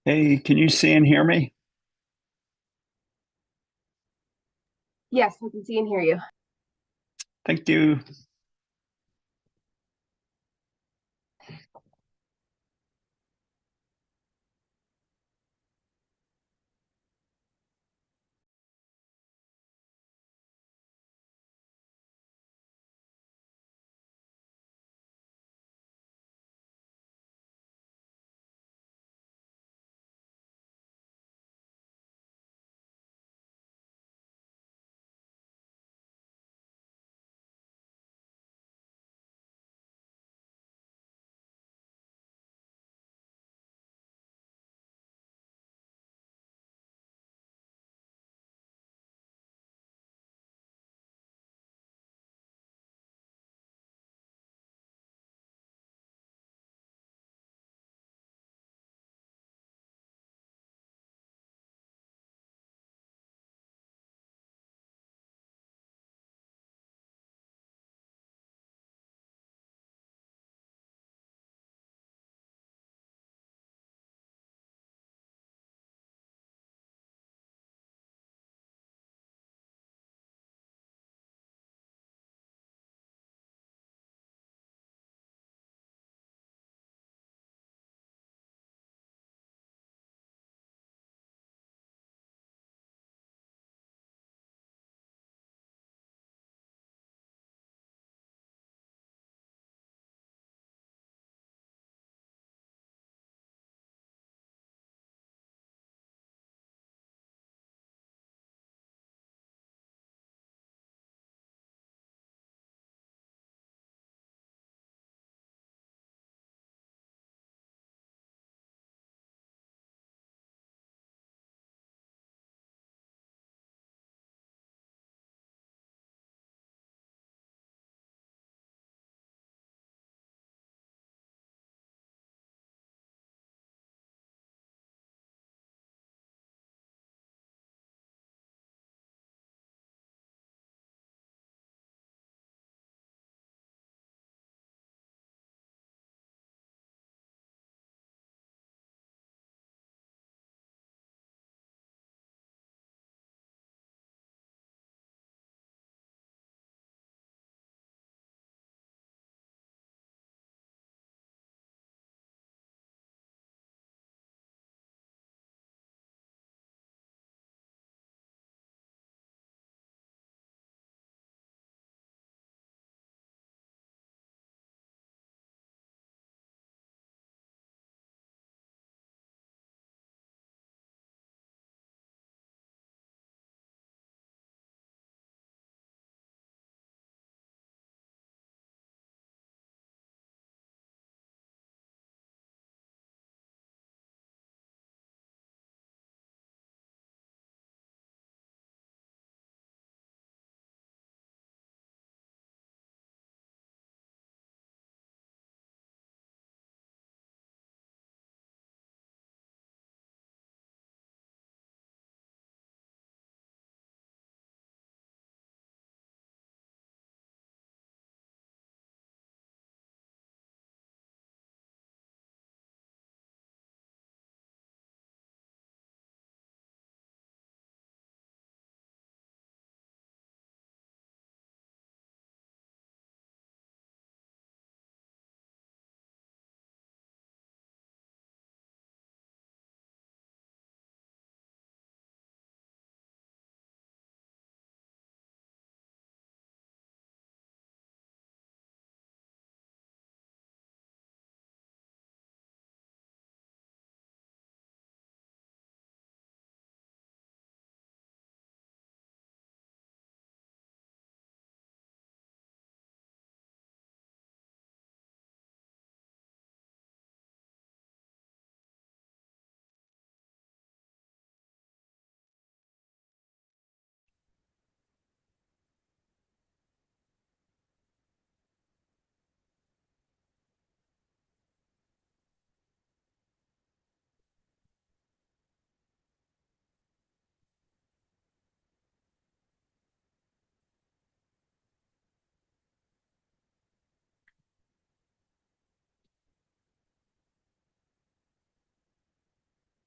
Hey, can you see and hear me? Yes, I can see and hear you. Thank you.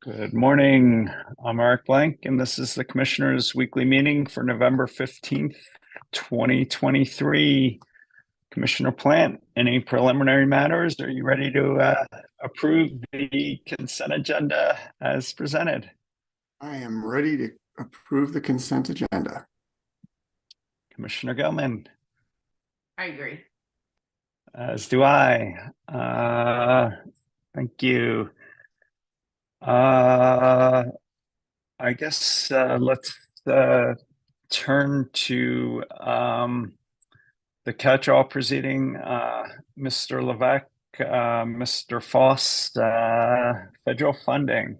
Good morning. I'm Eric Blank, and this is the Commissioners' Weekly Meeting for November 15th, 2023. Commissioner Plant, any preliminary matters? Are you ready to approve the consent agenda as presented? I am ready to approve the consent agenda. Commissioner Gelman, I agree. as do I. Thank you. I guess let's turn to the catch-all proceeding. Mr. Levesque, Mr. Foss, federal funding.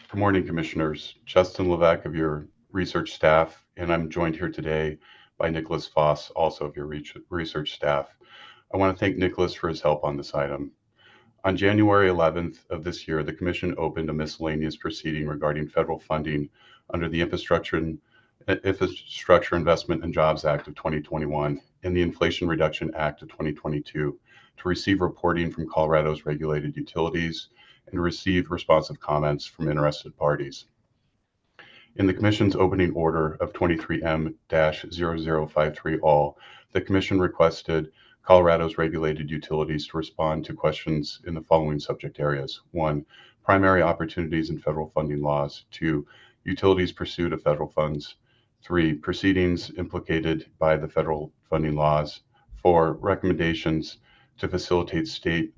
Good morning, Commissioners. Justin Levesque of your research staff, and I'm joined here today by Nicholas Foss, also of your research staff. I want to thank Nicholas for his help on this item. On January 11th of this year, the Commission opened a miscellaneous proceeding regarding federal funding under the Infrastructure Investment and Jobs Act of 2021 and the Inflation Reduction Act of 2022 to receive reporting from Colorado's regulated utilities and to receive responsive comments from interested parties. In the Commission's opening order of 23M-0053 all, the Commission requested Colorado's regulated utilities to respond to questions in the following subject areas. 1. Primary opportunities in federal funding laws. 2. Utilities' pursuit of federal funds. 3. Proceedings implicated by the federal funding laws. 4. Recommendations to facilitate state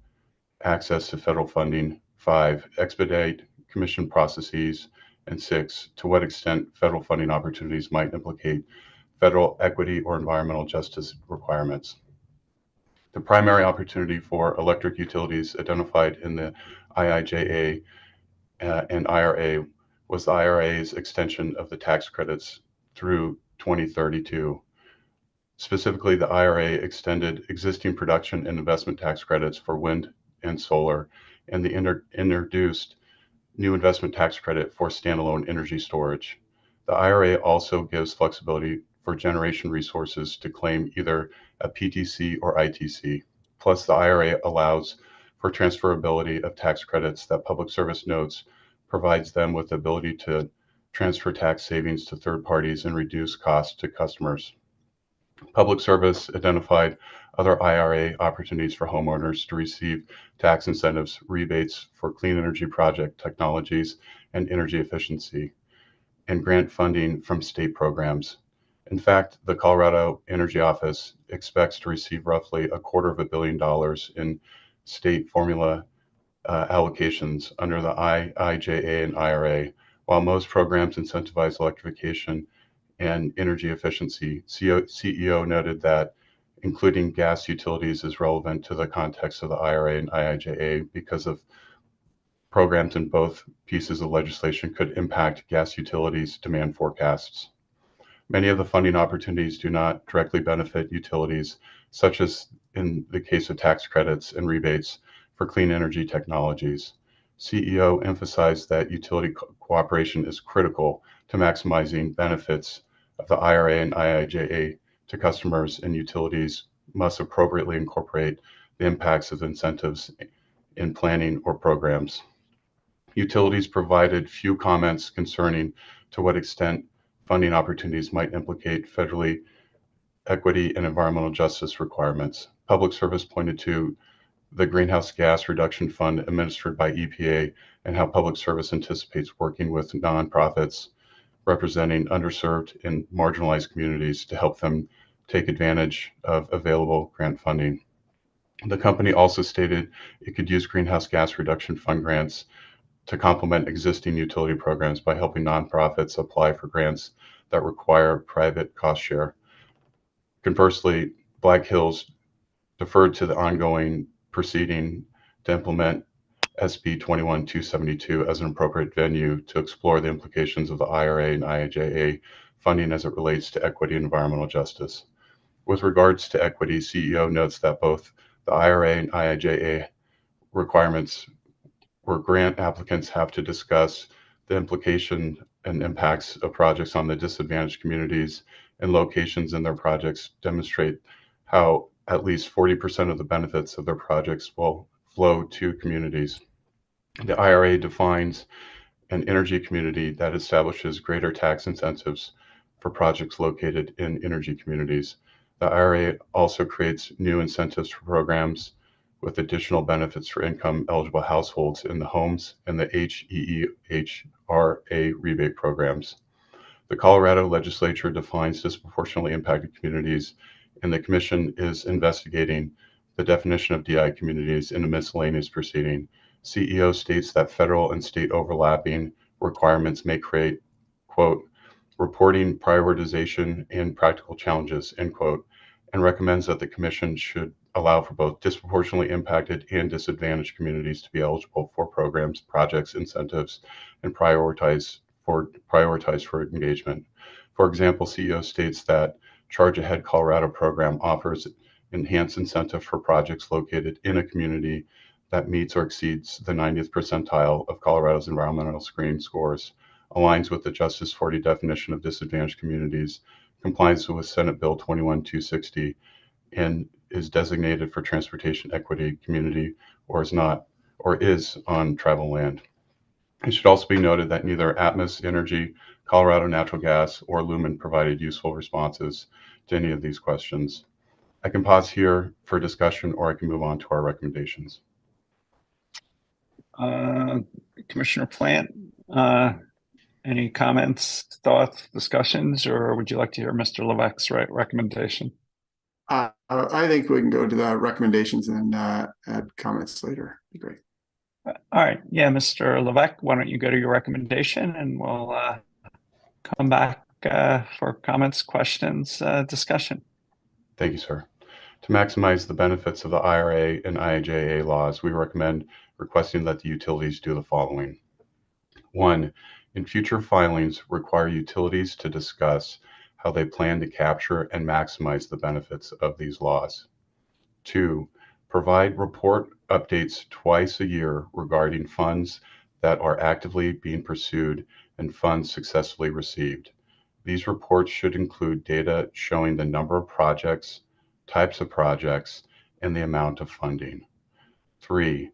access to federal funding. 5. Expedite Commission processes. And 6. To what extent federal funding opportunities might implicate federal equity or environmental justice requirements. The primary opportunity for electric utilities identified in the IIJA and IRA was the IRA's extension of the tax credits through 2032. Specifically, the IRA extended existing production and investment tax credits for wind and solar, and the introduced new investment tax credit for standalone energy storage. The IRA also gives flexibility for generation resources to claim either a PTC or ITC. Plus, the IRA allows for transferability of tax credits that Public Service notes provides them with the ability to transfer tax savings to third parties and reduce costs to customers. Public Service identified other IRA opportunities for homeowners to receive tax incentives, rebates for clean energy project technologies and energy efficiency, and grant funding from state programs. In fact, the Colorado Energy Office expects to receive roughly $250 million in state formula allocations under the IIJA and IRA. While most programs incentivize electrification and energy efficiency, CEO noted that including gas utilities is relevant to the context of the IRA and IIJA because of programs in both pieces of legislation could impact gas utilities' demand forecasts. Many of the funding opportunities do not directly benefit utilities, such as in the case of tax credits and rebates for clean energy technologies. CEO emphasized that utility cooperation is critical to maximizing benefits of the IRA and IIJA to customers, and utilities must appropriately incorporate the impacts of incentives in planning or programs. Utilities provided few comments concerning to what extent funding opportunities might implicate federally equity and environmental justice requirements. Public Service pointed to the Greenhouse Gas Reduction Fund administered by EPA and how Public Service anticipates working with nonprofits representing underserved and marginalized communities to help them take advantage of available grant funding. The company also stated it could use Greenhouse Gas Reduction Fund grants to complement existing utility programs by helping nonprofits apply for grants that require private cost share. Conversely, Black Hills deferred to the ongoing proceeding to implement SB 21272 as an appropriate venue to explore the implications of the IRA and IIJA funding as it relates to equity and environmental justice. With regards to equity, CEO notes that both the IRA and IIJA requirements where grant applicants have to discuss the implication and impacts of projects on the disadvantaged communities and locations in their projects demonstrate how at least 40% of the benefits of their projects will flow to communities. The IRA defines an energy community that establishes greater tax incentives for projects located in energy communities. The IRA also creates new incentives for programs with additional benefits for income eligible households in the homes and the HRA rebate programs. The Colorado legislature defines disproportionately impacted communities, and the commission is investigating the definition of DI communities in a miscellaneous proceeding. CEO states that federal and state overlapping requirements may create, quote, reporting prioritization and practical challenges, end quote, and recommends that the commission should allow for both disproportionately impacted and disadvantaged communities to be eligible for programs, projects, incentives, and prioritize for engagement. For example, CEO states that Charge Ahead Colorado program offers enhanced incentive for projects located in a community that meets or exceeds the 90th percentile of Colorado's environmental screening scores, aligns with the Justice 40 definition of disadvantaged communities, complies with Senate Bill 21260, and is designated for transportation equity community or is on tribal land. It should also be noted that neither Atmos Energy, Colorado Natural Gas, or Lumen provided useful responses to any of these questions. I can pause here for discussion, or I can move on to our recommendations. Commissioner Plant, any comments, thoughts, discussions, or would you like to hear Mr. Levesque's recommendation? I think we can go to the recommendations and add comments later. Be great. All right. Yeah, Mr. Levesque, why don't you go to your recommendation and we'll come back for comments, questions, discussion. Thank you, sir. To maximize the benefits of the IRA and IIJA laws, we recommend requesting that the utilities do the following. 1, in future filings, require utilities to discuss how they plan to capture and maximize the benefits of these laws. 2, provide report updates twice a year regarding funds that are actively being pursued and funds successfully received. These reports should include data showing the number of projects, types of projects, and the amount of funding. 3,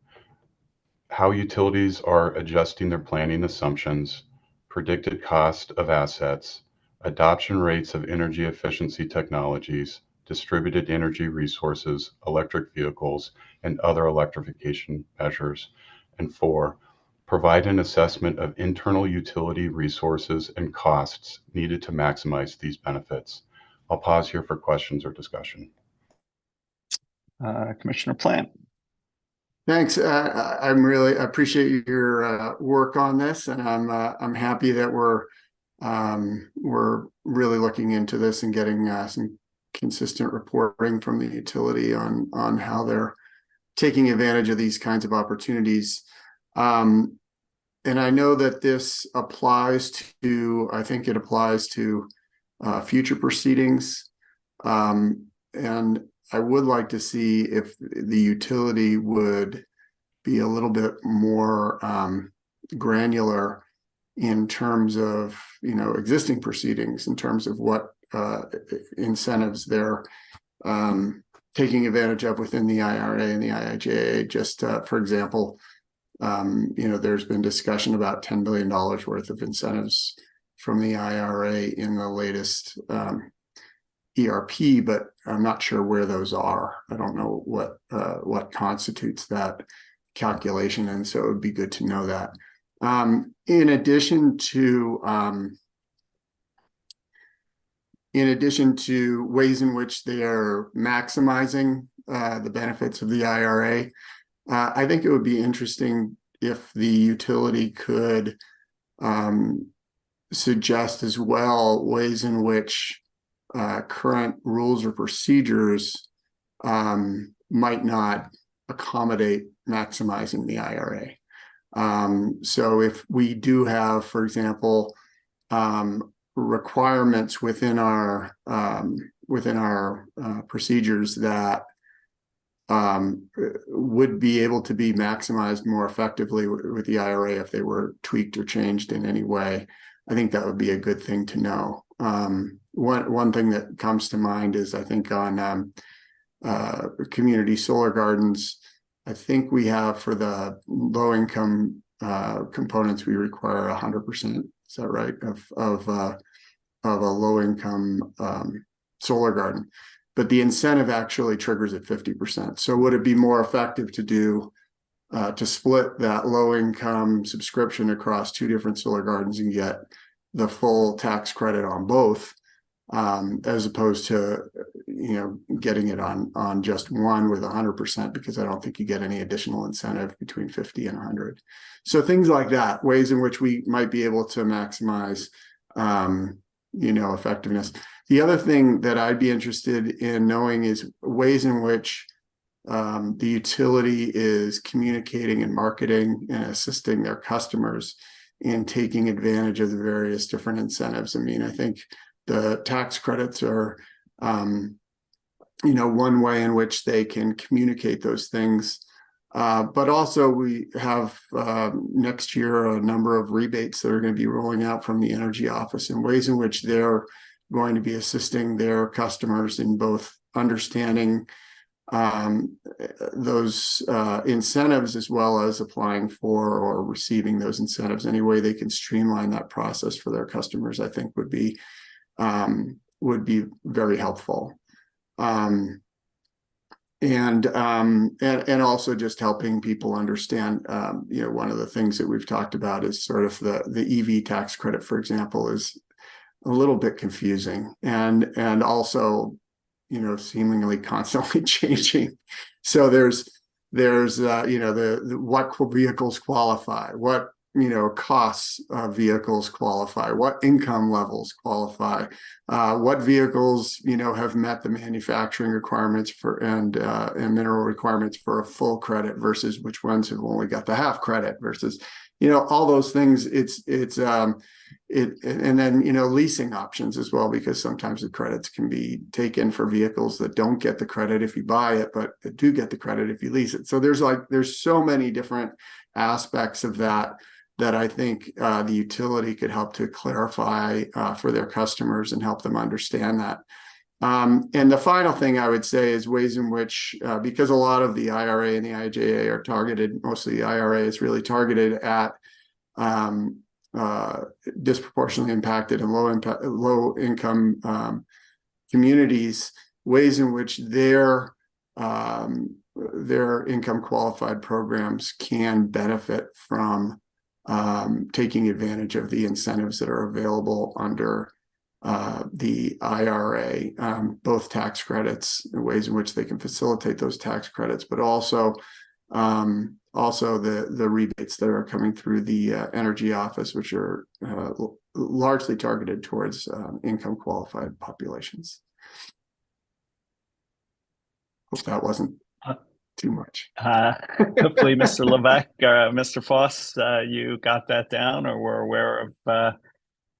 how utilities are adjusting their planning assumptions, predicted cost of assets, adoption rates of energy efficiency technologies, distributed energy resources, electric vehicles, and other electrification measures. And 4, provide an assessment of internal utility resources and costs needed to maximize these benefits. I'll pause here for questions or discussion. Commissioner Plant. Thanks. I really appreciate your work on this, and I'm happy that we're really looking into this and getting some consistent reporting from the utility on how they're taking advantage of these kinds of opportunities. And I know that this applies to, I think it applies to future proceedings. And I would like to see if the utility would be a little bit more granular in terms of, existing proceedings, in terms of what incentives they're taking advantage of within the IRA and the IIJA. Just for example, there's been discussion about $10 billion worth of incentives from the IRA in the latest ERP, but I'm not sure where those are. I don't know what constitutes that calculation, and so it would be good to know that. In addition to ways in which they are maximizing the benefits of the IRA, I think it would be interesting if the utility could suggest as well ways in which current rules or procedures might not accommodate maximizing the IRA. So if we do have, for example, requirements within our procedures that would be able to be maximized more effectively with the IRA if they were tweaked or changed in any way, I think that would be a good thing to know. One thing that comes to mind is, I think, on community solar gardens, I think we have for the low income components, we require 100%. Is that right? Of a low income solar garden, but the incentive actually triggers at 50%. So would it be more effective to do to split that low income subscription across 2 different solar gardens and get the full tax credit on both, as opposed to, you know, getting it on just one with 100%, because I don't think you get any additional incentive between 50 and 100. So things like that, ways in which we might be able to maximize, you know, effectiveness. The other thing that I'd be interested in knowing is ways in which the utility is communicating and marketing and assisting their customers in taking advantage of the various different incentives. I mean, I think the tax credits are, you know, one way in which they can communicate those things. But also we have next year a number of rebates that are going to be rolling out from the Energy Office, and ways in which they're going to be assisting their customers in both understanding those incentives, as well as applying for or receiving those incentives. Any way they can streamline that process for their customers, I think would be very helpful. And also just helping people understand, you know, one of the things that we've talked about is sort of the EV tax credit, for example, is a little bit confusing, and also, you know, seemingly constantly changing. So there's you know, the what vehicles qualify, what, you know, costs of vehicles qualify, what income levels qualify, what vehicles, you know, have met the manufacturing requirements for and mineral requirements for a full credit versus which ones have only got the half credit versus, you know, all those things. And then, you know, leasing options as well, because sometimes the credits can be taken for vehicles that don't get the credit if you buy it, but do get the credit if you lease it. So there's so many different aspects of that I think the utility could help to clarify for their customers and help them understand that. And the final thing I would say is ways in which, because a lot of the IRA and the IJA are targeted, mostly the IRA is really targeted at disproportionately impacted and low income communities, ways in which their income qualified programs can benefit from taking advantage of the incentives that are available under the IRA, both tax credits, ways in which they can facilitate those tax credits, but also the rebates that are coming through the Energy Office, which are largely targeted towards income qualified populations. Hope that wasn't too much. Hopefully, Mr. Levesque, Mr. Foss, you got that down or were aware of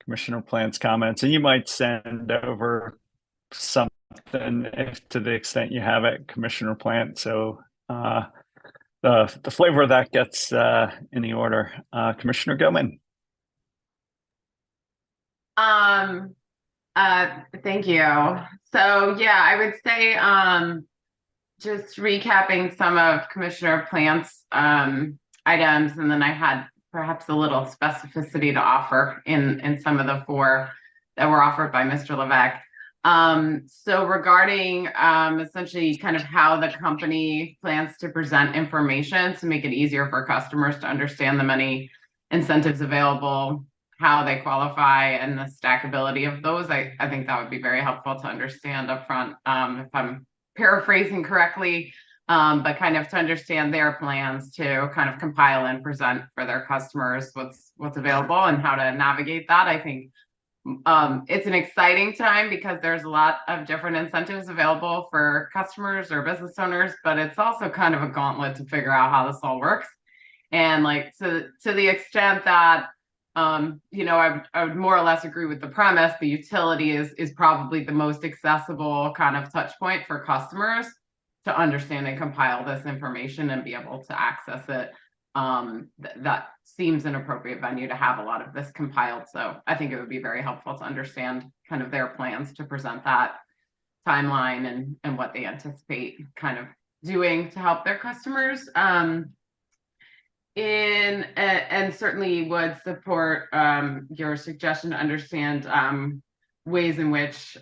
Commissioner Plant's comments, and you might send over something if, to the extent you have it, Commissioner Plant, so the flavor of that gets in the order. Commissioner Gilman. Thank you. So yeah, I would say just recapping some of Commissioner Plant's items, and then I had perhaps a little specificity to offer in some of the 4 that were offered by Mr. Levesque. So regarding essentially kind of how the company plans to present information to make it easier for customers to understand the many incentives available, how they qualify, and the stackability of those, I think that would be very helpful to understand upfront, if I'm paraphrasing correctly, but kind of to understand their plans to kind of compile and present for their customers what's available and how to navigate that. I think it's an exciting time because there's a lot of different incentives available for customers or business owners, but it's also kind of a gauntlet to figure out how this all works. And like to the extent that you know, I would more or less agree with the premise. The utility is probably the most accessible kind of touch point for customers to understand and compile this information and be able to access it. That seems an appropriate venue to have a lot of this compiled. So I think it would be very helpful to understand kind of their plans to present that timeline and what they anticipate kind of doing to help their customers. And certainly would support your suggestion to understand ways in which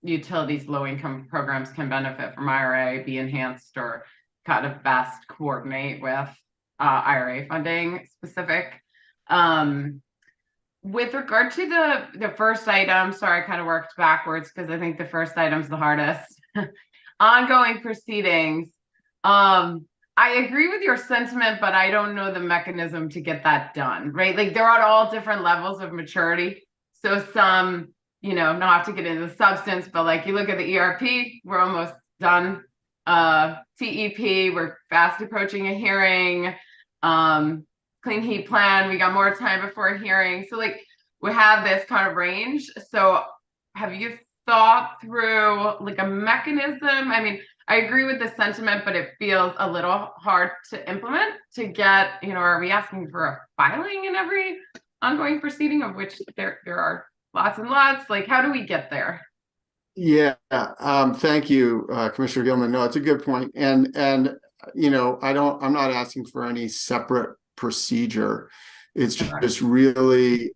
utilities low-income programs can benefit from IRA, be enhanced, or kind of best coordinate with IRA funding specific. With regard to the first item, sorry, I kind of worked backwards because I think the first item's the hardest. Ongoing proceedings. I agree with your sentiment, but I don't know the mechanism to get that done, right? Like they're at all different levels of maturity. So some, not have to get into the substance, but like you look at the ERP, we're almost done. TEP, we're fast approaching a hearing. Clean heat plan, we got more time before a hearing. So like we have this kind of range. So have you thought through like a mechanism? I mean, I agree with the sentiment, but it feels a little hard to implement to get, are we asking for a filing in every ongoing proceeding, of which there are lots and lots? Like, how do we get there? Yeah, thank you, Commissioner Gilman. No, it's a good point. And I'm not asking for any separate procedure. It's just really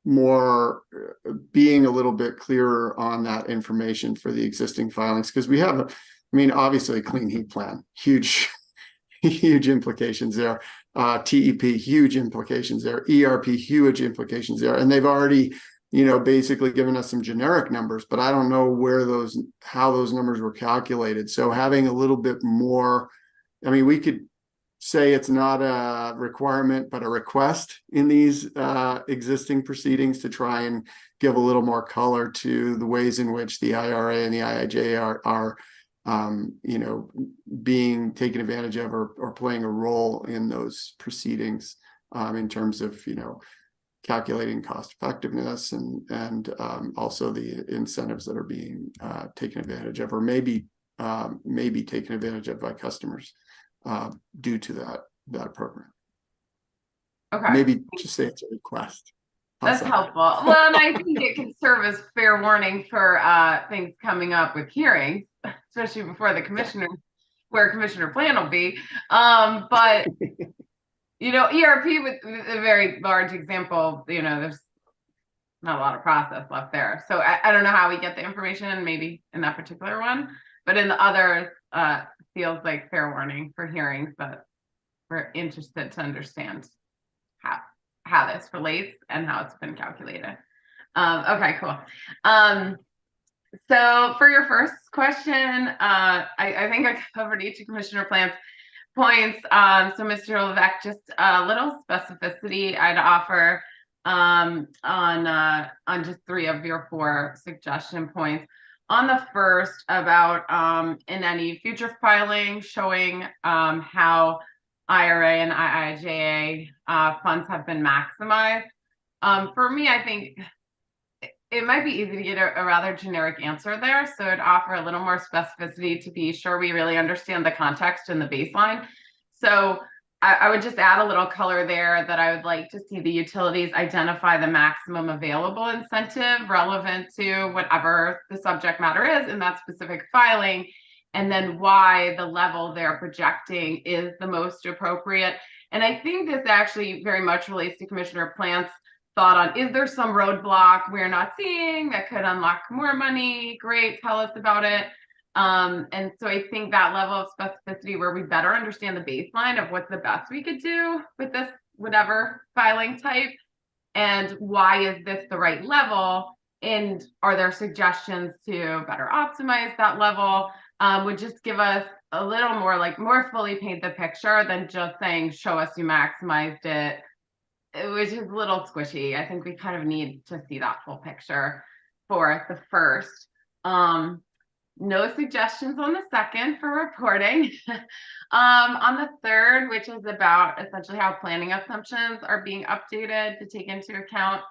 more being a little bit clearer on that information for the existing filings, because we have obviously a clean heat plan, huge implications there. TEP, huge implications there. ERP, huge implications there. And they've already basically given us some generic numbers, but I don't know how those numbers were calculated. So having a little bit more, we could say it's not a requirement, but a request in these existing proceedings to try and give a little more color to the ways in which the IRA and the IIJA are being taken advantage of or playing a role in those proceedings in terms of, calculating cost effectiveness and also the incentives that are being taken advantage of, or maybe taken advantage of by customers due to that program. Okay. Maybe just say it's a request. That's helpful. Well, and I think it can serve as fair warning for things coming up with hearings, especially before the commissioner, where Commissioner Plan will be. But ERP with a very large example, there's not a lot of process left there. So I don't know how we get the information, maybe in that particular one, but in the other feels like fair warning for hearings, but we're interested to understand how this relates and how it's been calculated. Okay, cool. So for your first question, I think I covered each of Commissioner Plant's points. So Mr. Levesque, just a little specificity I'd offer on just 3 of your 4 suggestion points. On the first about in any future filing showing how IRA and IIJA funds have been maximized. For me, I think it might be easy to get a rather generic answer there. So it'd offer a little more specificity to be sure we really understand the context and the baseline. So I would just add a little color there that I would like to see the utilities identify the maximum available incentive relevant to whatever the subject matter is in that specific filing, and then why the level they're projecting is the most appropriate. And I think this actually very much relates to Commissioner Plant's thought on, is there some roadblock we're not seeing that could unlock more money? Great, tell us about it. And so I think that level of specificity where we better understand the baseline of what's the best we could do with this, whatever filing type, and why is this the right level? And are there suggestions to better optimize that level? Would just give us a little more, more fully paint the picture than just saying, show us you maximized it, which is a little squishy. I think we kind of need to see that full picture for the first. No suggestions on the second for reporting. On the third, which is about essentially how planning assumptions are being updated to take into account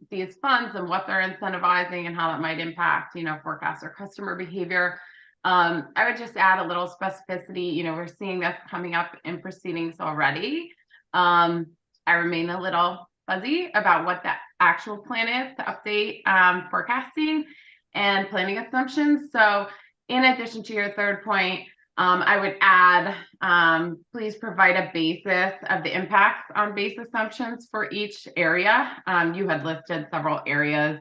these funds and what they're incentivizing and how that might impact, forecast or customer behavior. I would just add a little specificity. We're seeing this coming up in proceedings already. I remain a little fuzzy about what that actual plan is to update forecasting and planning assumptions. So in addition to your third point, I would add, please provide a basis of the impacts on base assumptions for each area. You had listed several areas,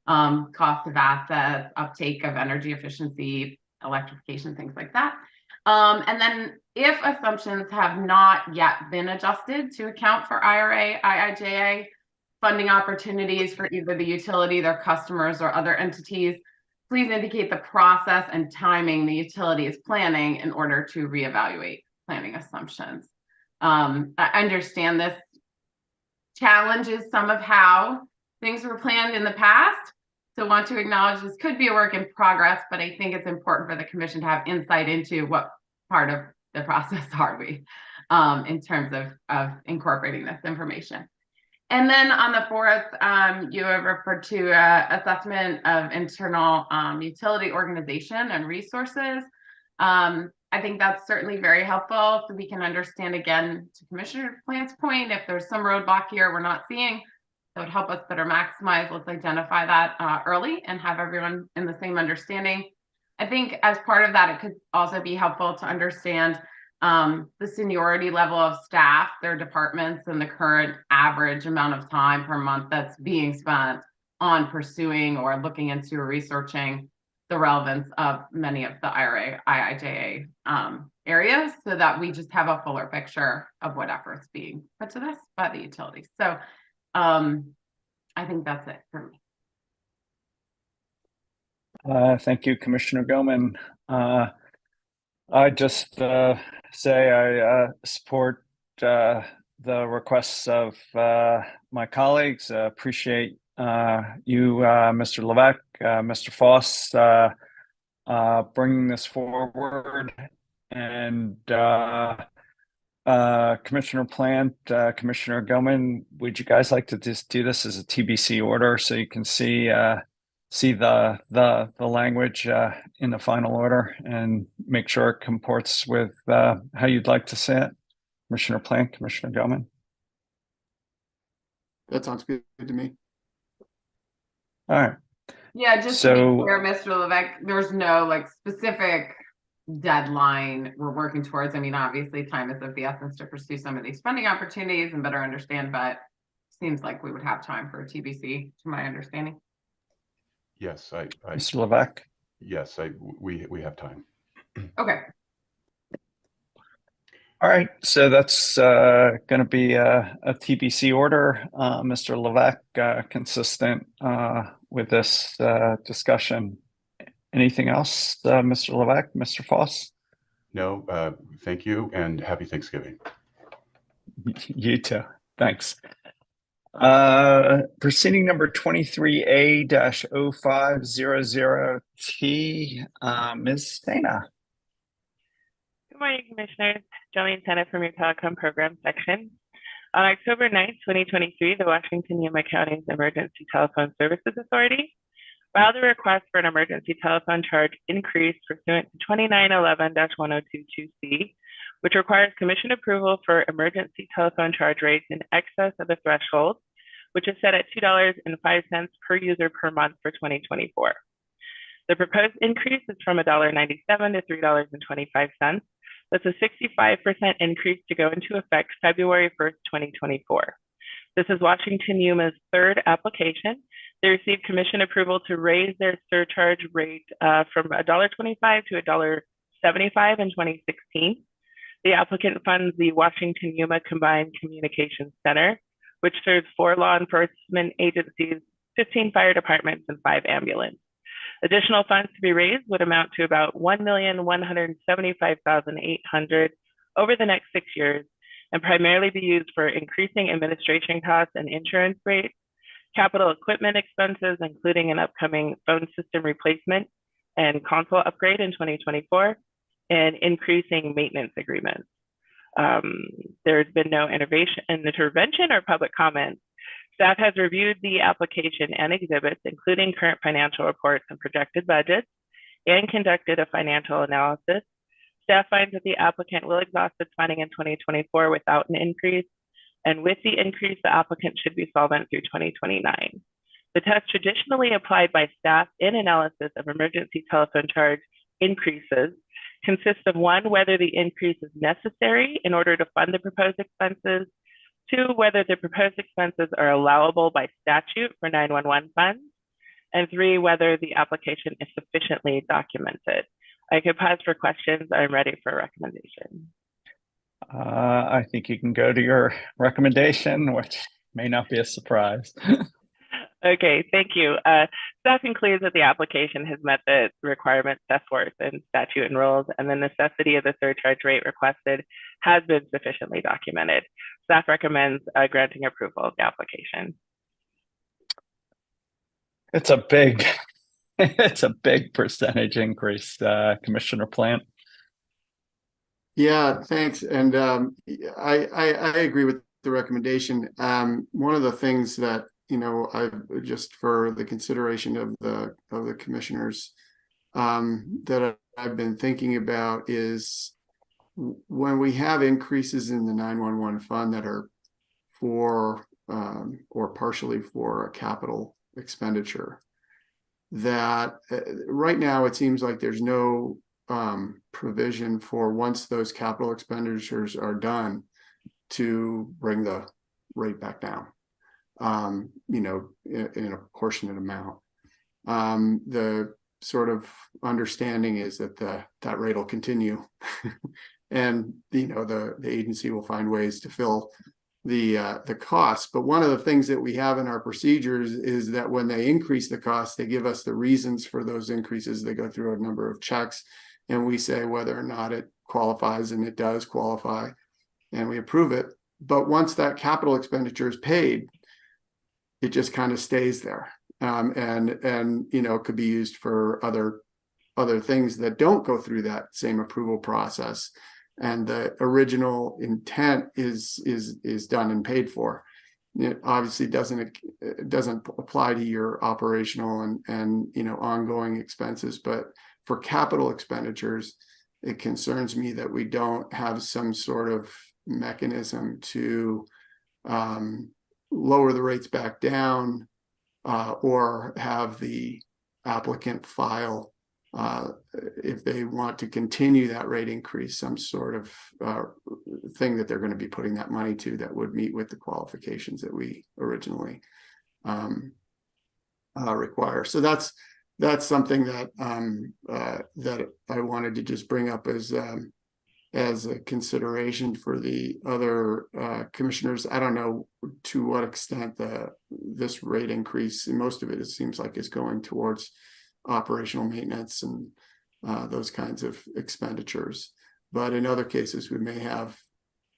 cost of assets, uptake of energy efficiency, electrification, things like that. And then if assumptions have not yet been adjusted to account for IRA, IIJA funding opportunities for either the utility, their customers, or other entities, please indicate the process and timing the utility is planning in order to reevaluate planning assumptions. I understand this challenges some of how things were planned in the past. So want to acknowledge this could be a work in progress, but I think it's important for the commission to have insight into what part of the process are we in terms of incorporating this information. And then on the fourth, you have referred to assessment of internal utility organization and resources. I think that's certainly very helpful so we can understand, again, to Commissioner Plant's point, if there's some roadblock here we're not seeing, that would help us better maximize. Let's identify that early and have everyone in the same understanding. I think as part of that, it could also be helpful to understand the seniority level of staff, their departments, and the current average amount of time per month that's being spent on pursuing or looking into or researching the relevance of many of the IRA, IIJA areas, so that we just have a fuller picture of what efforts being put to this by the utilities. So I think that's it for me. Thank you, Commissioner Goman. I just say I support the requests of my colleagues. Appreciate you, Mr. Levesque, Mr. Foss, bringing this forward, and Commissioner Plant, Commissioner Goman, would you guys like to just do this as a TBC order so you can see the language in the final order and make sure it comports with how you'd like to see it? Commissioner Plant, Commissioner Goman? That sounds good to me. All right. Yeah, just to be clear, Mr. Levesque, there's no like specific deadline we're working towards. I mean, obviously time is of the essence to pursue some of these funding opportunities and better understand, but seems like we would have time for a TBC, to my understanding. Yes, Mr. Levesque? Yes, we have time. Okay. All right, so that's going to be a TBC order, Mr. Levesque, consistent with this discussion. Anything else, Mr. Levesque, Mr. Foss? No, thank you, and happy Thanksgiving. You too. Thanks. Proceeding number 23A-0500T, Ms. Dana. Good morning, Commissioners. Jolene Tennant from your Telecom Program Section. On October 9th, 2023, the Washington-Yuma County's Emergency Telephone Services Authority filed a request for an emergency telephone charge increase pursuant to 2911-1022C, which requires Commission approval for emergency telephone charge rates in excess of the threshold, which is set at $2.05 per user per month for 2024. The proposed increase is from $1.97 to $3.25. That's a 65% increase to go into effect February 1st, 2024. This is Washington-Yuma's third application. They received Commission approval to raise their surcharge rate from $1.25 to $1.75 in 2016. The applicant funds the Washington-Yuma Combined Communications Center, which serves 4 law enforcement agencies, 15 fire departments, and 5 ambulances. Additional funds to be raised would amount to about $1,175,800 over the next 6 years, and primarily be used for increasing administration costs and insurance rates, capital equipment expenses, including an upcoming phone system replacement and console upgrade in 2024, and increasing maintenance agreements. There's been no intervention or public comment. Staff has reviewed the application and exhibits, including current financial reports and projected budgets, and conducted a financial analysis. Staff finds that the applicant will exhaust its funding in 2024 without an increase, and with the increase, the applicant should be solvent through 2029. The test traditionally applied by staff in analysis of emergency telephone charge increases consists of 1, whether the increase is necessary in order to fund the proposed expenses, 2, whether the proposed expenses are allowable by statute for 911 funds, and 3, whether the application is sufficiently documented. I could pause for questions. I'm ready for a recommendation. I think you can go to your recommendation, which may not be a surprise. Okay, thank you. Staff concludes that the application has met the requirements set forth in statute and rules, and the necessity of the surcharge rate requested has been sufficiently documented. Staff recommends granting approval of the application. It's a big, it's a big percentage increase, Commissioner Plant. Yeah, thanks. And I agree with the recommendation. One of the things that, you know, just for the consideration of the commissioners, that I've been thinking about is when we have increases in the 911 fund that are for or partially for a capital expenditure, that right now it seems like there's no provision for, once those capital expenditures are done, to bring the rate back down, you know, in a proportionate amount. The sort of understanding is that that rate will continue and, you know, the agency will find ways to fill the costs. But one of the things that we have in our procedures is that when they increase the cost, they give us the reasons for those increases. They go through a number of checks and we say whether or not it qualifies, and it does qualify, and we approve it. But once that capital expenditure is paid, it just kind of stays there, and you know, could be used for other things that don't go through that same approval process. And the original intent is done and paid for. It obviously doesn't apply to your operational and you know, ongoing expenses, but for capital expenditures, it concerns me that we don't have some sort of mechanism to lower the rates back down, or have the applicant file, if they want to continue that rate increase, some sort of thing that they're going to be putting that money to that would meet with the qualifications that we originally require. So that's something that that I wanted to just bring up as a consideration for the other commissioners. I don't know to what extent this rate increase, and most of it seems like is going towards operational maintenance and those kinds of expenditures. But in other cases, we may have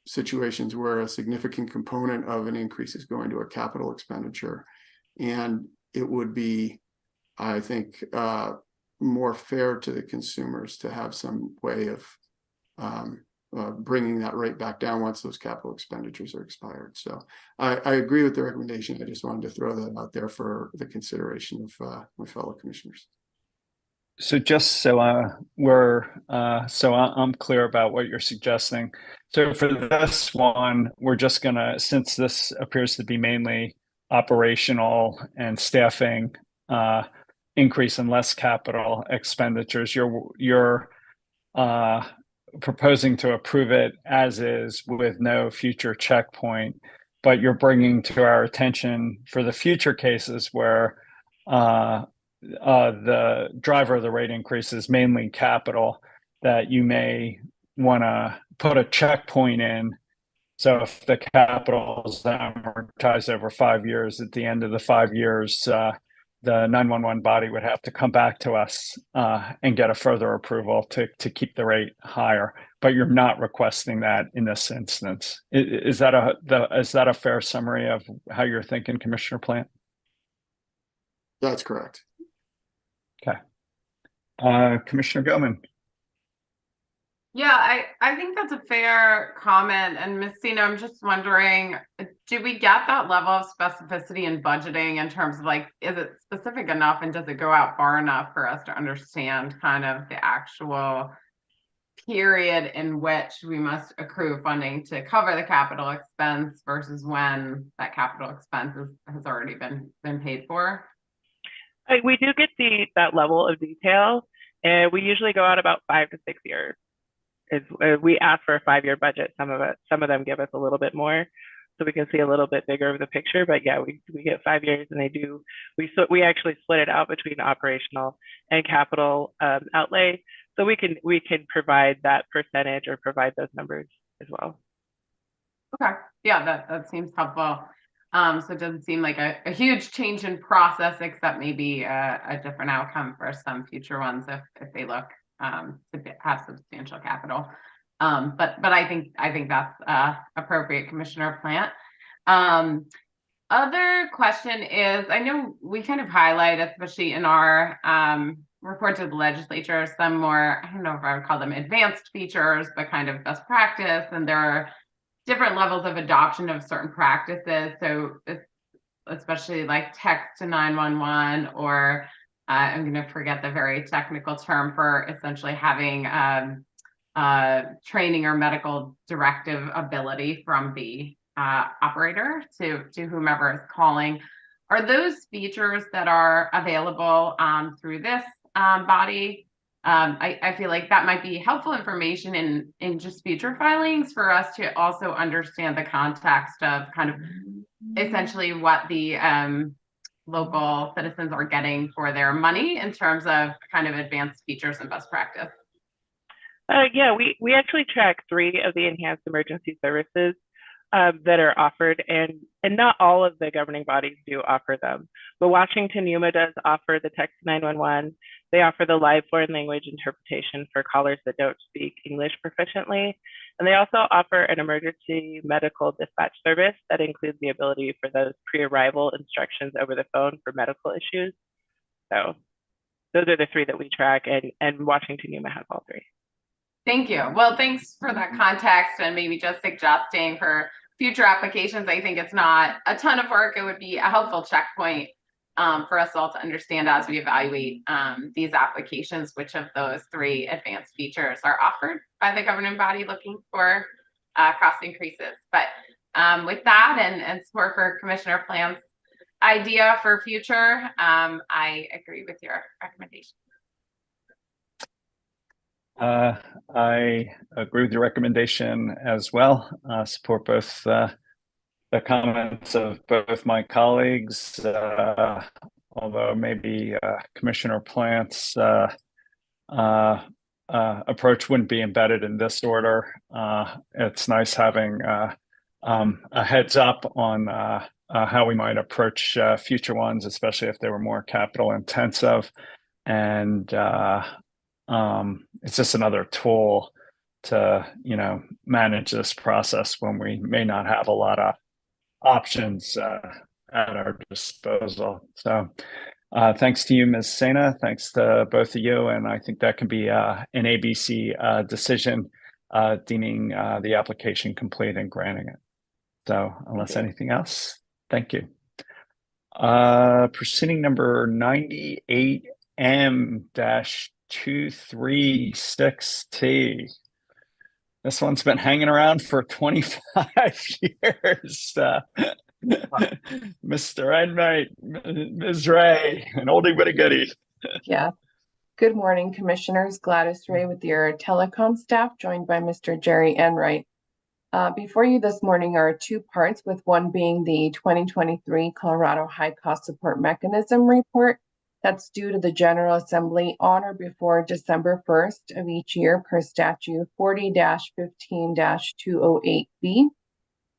situations where a significant component of an increase is going to a capital expenditure, and it would be, I think, more fair to the consumers to have some way of bringing that rate back down once those capital expenditures are expired. So I agree with the recommendation. I just wanted to throw that out there for the consideration of my fellow commissioners. So just so I'm clear about what you're suggesting. So for this one, we're just gonna, since this appears to be mainly operational and staffing increase and less capital expenditures, you're proposing to approve it as is with no future checkpoint, but you're bringing to our attention for the future cases where the driver of the rate increase is mainly capital, that you may want to put a checkpoint in. So if the capital is amortized over 5 years, at the end of the 5 years, the 911 body would have to come back to us and get a further approval to keep the rate higher. But you're not requesting that in this instance. Is that a fair summary of how you're thinking, Commissioner Plant? That's correct. Okay. Commissioner Gilman. Yeah, I think that's a fair comment. And Ms. Sina, I'm just wondering, do we get that level of specificity in budgeting in terms of, like, is it specific enough and does it go out far enough for us to understand kind of the actual period in which we must accrue funding to cover the capital expense versus when that capital expense has already been paid for? We do get that level of detail. And we usually go out about 5 to 6 years. We ask for a 5-year budget. Some of them give us a little bit more, so we can see a little bit bigger of the picture. But yeah, we get 5 years, and we actually split it out between operational and capital outlay, so we can provide that percentage or provide those numbers as well. Okay, yeah, that seems helpful. So it doesn't seem like a huge change in process, except maybe a different outcome for some future ones if they look to have substantial capital. But I think that's appropriate, Commissioner Plant. Other question is, I know we kind of highlight, especially in our report to the legislature, some more, I don't know if I would call them advanced features, but kind of best practice, and there are different levels of adoption of certain practices. So especially like text to 911, or I'm going to forget the very technical term for essentially having training or medical directive ability from the operator to whomever is calling. Are those features that are available through this body? I feel like that might be helpful information in just future filings for us to also understand the context of kind of essentially what the local citizens are getting for their money in terms of kind of advanced features and best practice. Yeah, we actually track 3 of the enhanced emergency services that are offered, and not all of the governing bodies do offer them. But Washington UMA does offer the text 911. They offer the live foreign language interpretation for callers that don't speak English proficiently. And they also offer an emergency medical dispatch service that includes the ability for those pre-arrival instructions over the phone for medical issues. So those are the 3 that we track, and Washington UMA has all 3. Thank you. Well, thanks for that context, and maybe just suggesting for future applications. I think it's not a ton of work. It would be a helpful checkpoint for us all to understand as we evaluate these applications, which of those 3 advanced features are offered by the governing body looking for cost increases. But with that and support for Commissioner Plant's idea for future, I agree with your recommendation. I agree with your recommendation as well. Support both the comments of both my colleagues, although maybe Commissioner Plant's approach wouldn't be embedded in this order. It's nice having a heads up on how we might approach future ones, especially if they were more capital intensive. And it's just another tool to, manage this process when we may not have a lot of options at our disposal. So thanks to you, Ms. Sena. Thanks to both of you. And I think that can be an ABC decision deeming the application complete and granting it. So unless anything else, thank you. Proceeding number 98M-236T. This one's been hanging around for 25 years. Mr. Enright, Ms. Ray, an oldie but a goodie. Yeah. Good morning, Commissioners. Gladys Ray with your telecom staff, joined by Mr. Jerry Enright. Before you this morning are 2 parts, with one being the 2023 Colorado High Cost Support Mechanism report that's due to the General Assembly on or before December 1st of each year per statute 40-15-208B.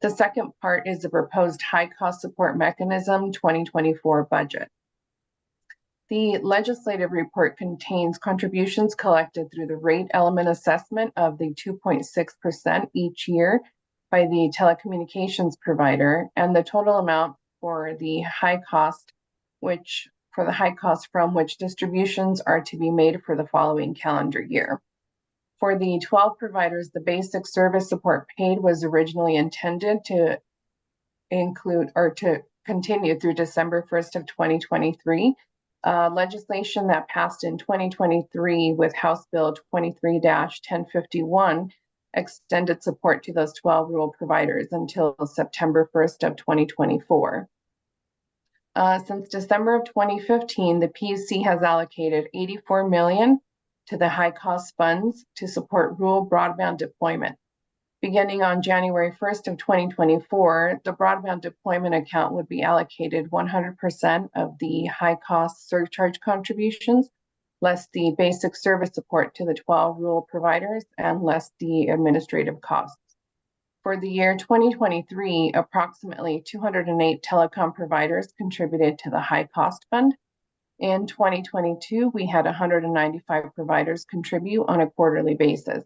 The second part is the proposed High Cost Support Mechanism 2024 budget. The legislative report contains contributions collected through the rate element assessment of the 2.6% each year by the telecommunications provider, and the total amount for the high cost, from which distributions are to be made for the following calendar year. For the 12 providers, the basic service support paid was originally intended to include or to continue through December 1st of 2023. Legislation that passed in 2023 with House Bill 23-1051 extended support to those 12 rural providers until September 1st of 2024. Since December of 2015, the PUC has allocated $84 million to the high-cost funds to support rural broadband deployment. Beginning on January 1st of 2024, the broadband deployment account would be allocated 100% of the high-cost surcharge contributions, less the basic service support to the 12 rural providers, and less the administrative costs. For the year 2023, approximately 208 telecom providers contributed to the high-cost fund. In 2022, we had 195 providers contribute on a quarterly basis.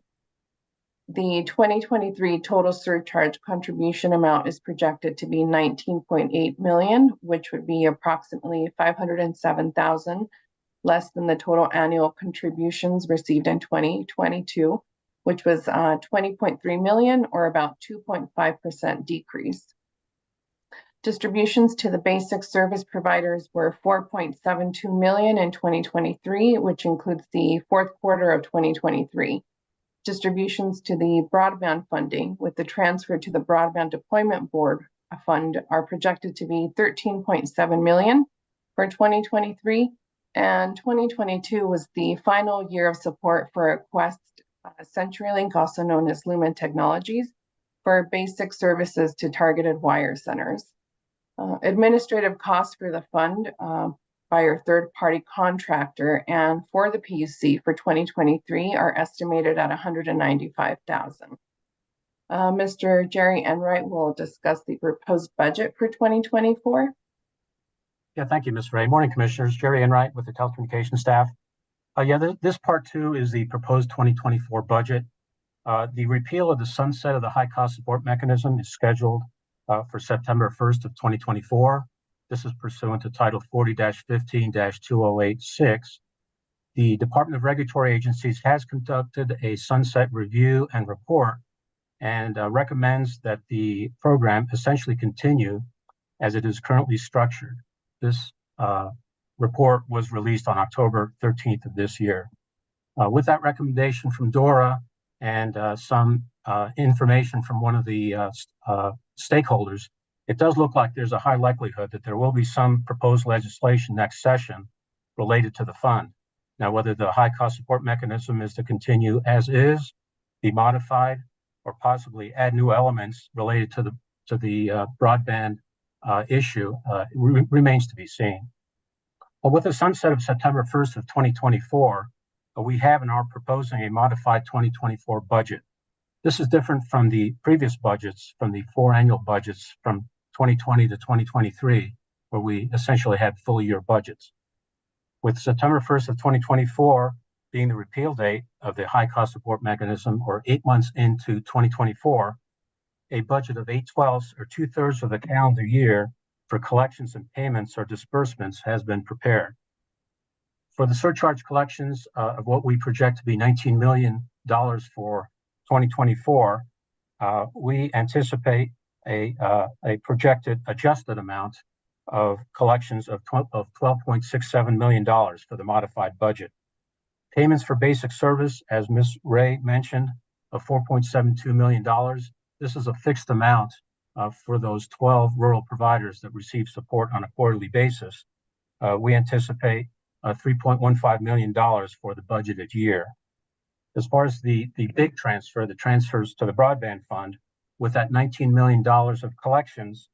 The 2023 total surcharge contribution amount is projected to be $19.8 million, which would be approximately $507,000 less than the total annual contributions received in 2022, which was $20.3 million, or about 2.5% decrease. Distributions to the basic service providers were $4.72 million in 2023, which includes the fourth quarter of 2023. Distributions to the broadband funding with the transfer to the Broadband Deployment Board fund are projected to be $13.7 million for 2023, and 2022 was the final year of support for Quest CenturyLink, also known as Lumen Technologies, for basic services to targeted wire centers. Administrative costs for the fund by our third-party contractor and for the PUC for 2023 are estimated at $195,000. Mr. Jerry Enright will discuss the proposed budget for 2024. Yeah, thank you, Ms. Ray. Morning, Commissioners. Jerry Enright with the telecommunications staff. This part two is the proposed 2024 budget. The repeal of the sunset of the high cost support mechanism is scheduled for September 1st of 2024. This is pursuant to Title 40-15-2086. The Department of Regulatory Agencies has conducted a sunset review and report and recommends that the program essentially continue as it is currently structured. This report was released on October 13th of this year. With that recommendation from DORA and some information from one of the stakeholders, it does look like there's a high likelihood that there will be some proposed legislation next session related to the fund. Now, whether the high cost support mechanism is to continue as is, be modified, or possibly add new elements related to the broadband issue remains to be seen. Well, with the sunset of September 1st of 2024, we have and are proposing a modified 2024 budget. This is different from the previous budgets, from the 4 annual budgets from 2020 to 2023, where we essentially had full year budgets. With September 1st of 2024 being the repeal date of the high cost support mechanism, or 8 months into 2024, a budget of 8/12 or 2/3 of the calendar year for collections and payments or disbursements has been prepared. For the surcharge collections of what we project to be $19 million for 2024, we anticipate a projected adjusted amount of collections of $12.67 million for the modified budget. Payments for basic service, as Ms. Ray mentioned, of $4.72 million. This is a fixed amount for those 12 rural providers that receive support on a quarterly basis. We anticipate $3.15 million for the budgeted year. As far as the big transfer, the transfers to the broadband fund, with that $19 million of collections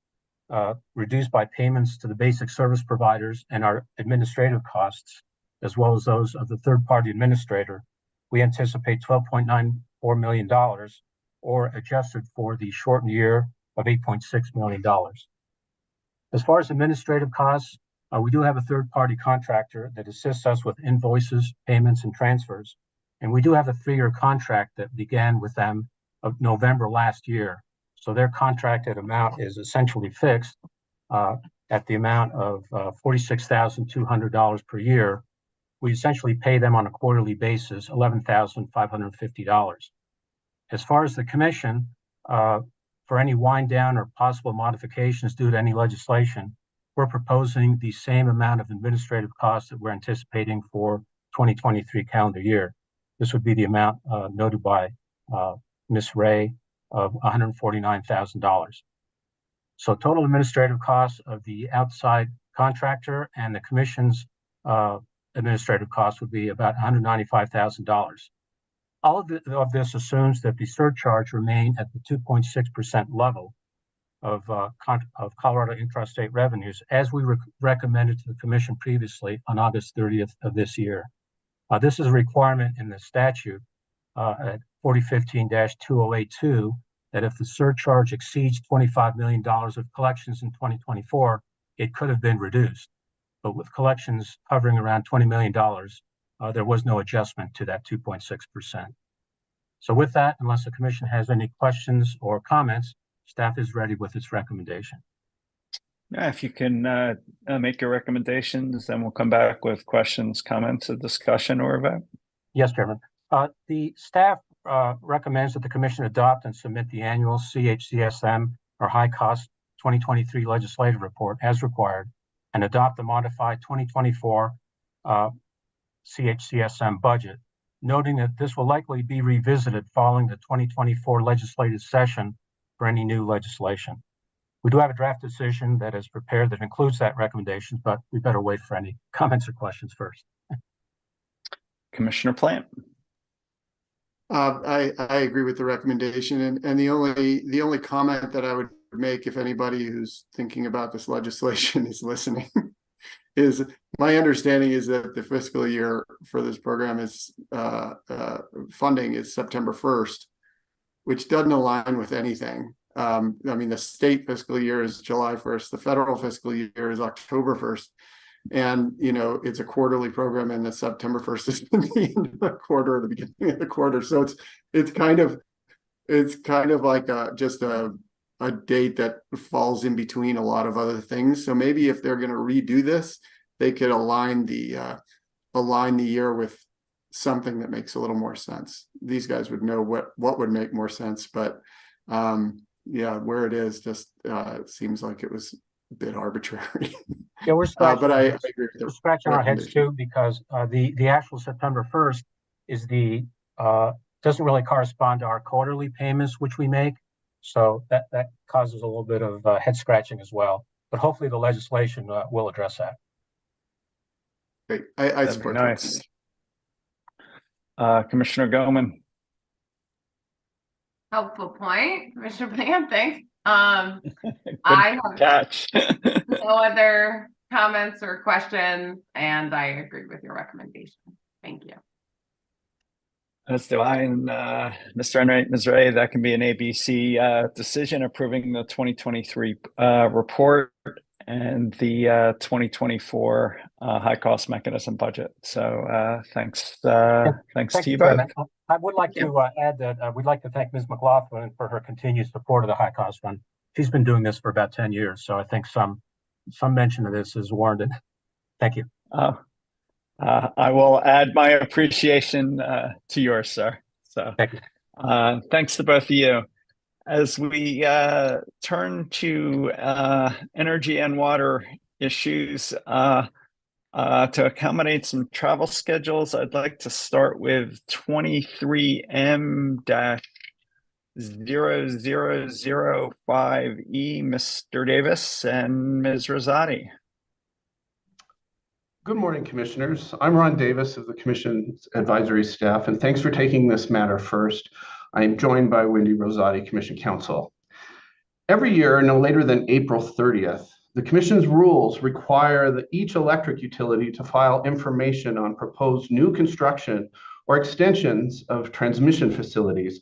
reduced by payments to the basic service providers and our administrative costs, as well as those of the third-party administrator, we anticipate $12.94 million, or adjusted for the shortened year of $8.6 million. As far as administrative costs, we do have a third-party contractor that assists us with invoices, payments, and transfers. And we do have a 3-year contract that began with them of November last year. So their contracted amount is essentially fixed at the amount of $46,200 per year. We essentially pay them on a quarterly basis, $11,550. As far as the commission, for any wind down or possible modifications due to any legislation, we're proposing the same amount of administrative costs that we're anticipating for 2023 calendar year. This would be the amount noted by Ms. Ray of $149,000. So total administrative costs of the outside contractor and the commission's administrative costs would be about $195,000. All of this assumes that the surcharge remain at the 2.6% level of Colorado intrastate revenues, as we recommended to the Commission previously on August 30th of this year. This is a requirement in the statute at 4015-2082 that if the surcharge exceeds $25 million of collections in 2024, it could have been reduced. But with collections hovering around $20 million, there was no adjustment to that 2.6%. So with that, unless the Commission has any questions or comments, staff is ready with its recommendation. Yeah, if you can make your recommendations, then we'll come back with questions, comments, a discussion, or a vote. Yes, Chairman. The staff recommends that the Commission adopt and submit the annual CHCSM, or High Cost 2023 Legislative Report as required, and adopt the modified 2024 CHCSM budget, noting that this will likely be revisited following the 2024 legislative session for any new legislation. We do have a draft decision that is prepared that includes that recommendation, but we better wait for any comments or questions first. Commissioner Plant. I agree with the recommendation, and the only comment that I would make, if anybody who's thinking about this legislation is listening, is my understanding is that the fiscal year for this program is funding is September 1st, which doesn't align with anything. I mean, the state fiscal year is July 1st, the federal fiscal year is October 1st. And, you know, it's a quarterly program, and the September 1st is the end of the quarter or the beginning of the quarter. So it's kind of like just a date that falls in between a lot of other things. So maybe if they're going to redo this, they could align the year with something that makes a little more sense. These guys would know what would make more sense, but yeah, where it is just seems like it was a bit arbitrary. Yeah, we're scratching, but I agree with we're scratching our heads too, because the actual September 1st is doesn't really correspond to our quarterly payments which we make, so that causes a little bit of head scratching as well. But hopefully the legislation will address that. Great, I support that. Nice. Commissioner Goman. Helpful point, Commissioner Plant, thanks. I have catch. No other comments or questions, and I agree with your recommendation. Thank you. As do I, and Mr. Enright, Ms. Ray, that can be an ABC decision approving the 2023 report and the 2024 high cost mechanism budget. So thanks to you both. I would like to add that we'd like to thank Ms. McLaughlin for her continued support of the high cost fund. She's been doing this for about 10 years, so I think some mention of this is warranted. Thank you. I will add my appreciation to yours, sir. So thank you. Thanks to both of you. As we turn to energy and water issues, to accommodate some travel schedules, I'd like to start with 23M-0005E, Mr. Davis and Ms. Rosati. Good morning, Commissioners. I'm Ron Davis of the Commission's advisory staff, and thanks for taking this matter first. I am joined by Wendy Rosati, Commission Counsel. Every year, no later than April 30th, the Commission's rules require that each electric utility to file information on proposed new construction or extensions of transmission facilities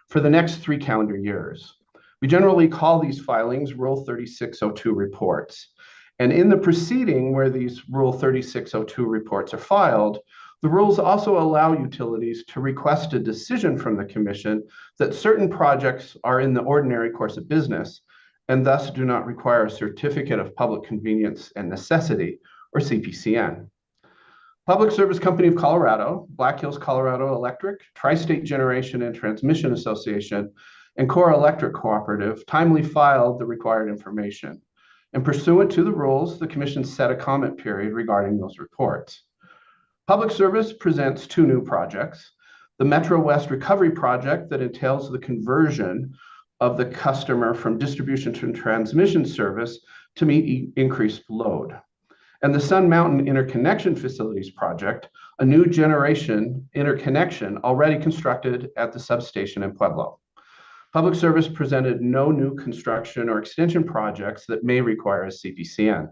for the next 3 calendar years. We generally call these filings Rule 3602 reports. And in the proceeding where these Rule 3602 reports are filed, the rules also allow utilities to request a decision from the Commission that certain projects are in the ordinary course of business and thus do not require a Certificate of Public Convenience and Necessity, or CPCN. Public Service Company of Colorado, Black Hills Colorado Electric, Tri-State Generation and Transmission Association, and Core Electric Cooperative timely filed the required information. And pursuant to the rules, the Commission set a comment period regarding those reports. Public Service presents 2 new projects: the Metro West Recovery Project that entails the conversion of the customer from distribution to transmission service to meet increased load, and the Sun Mountain Interconnection Facilities Project, a new generation interconnection already constructed at the substation in Pueblo. Public Service presented no new construction or extension projects that may require a CPCN.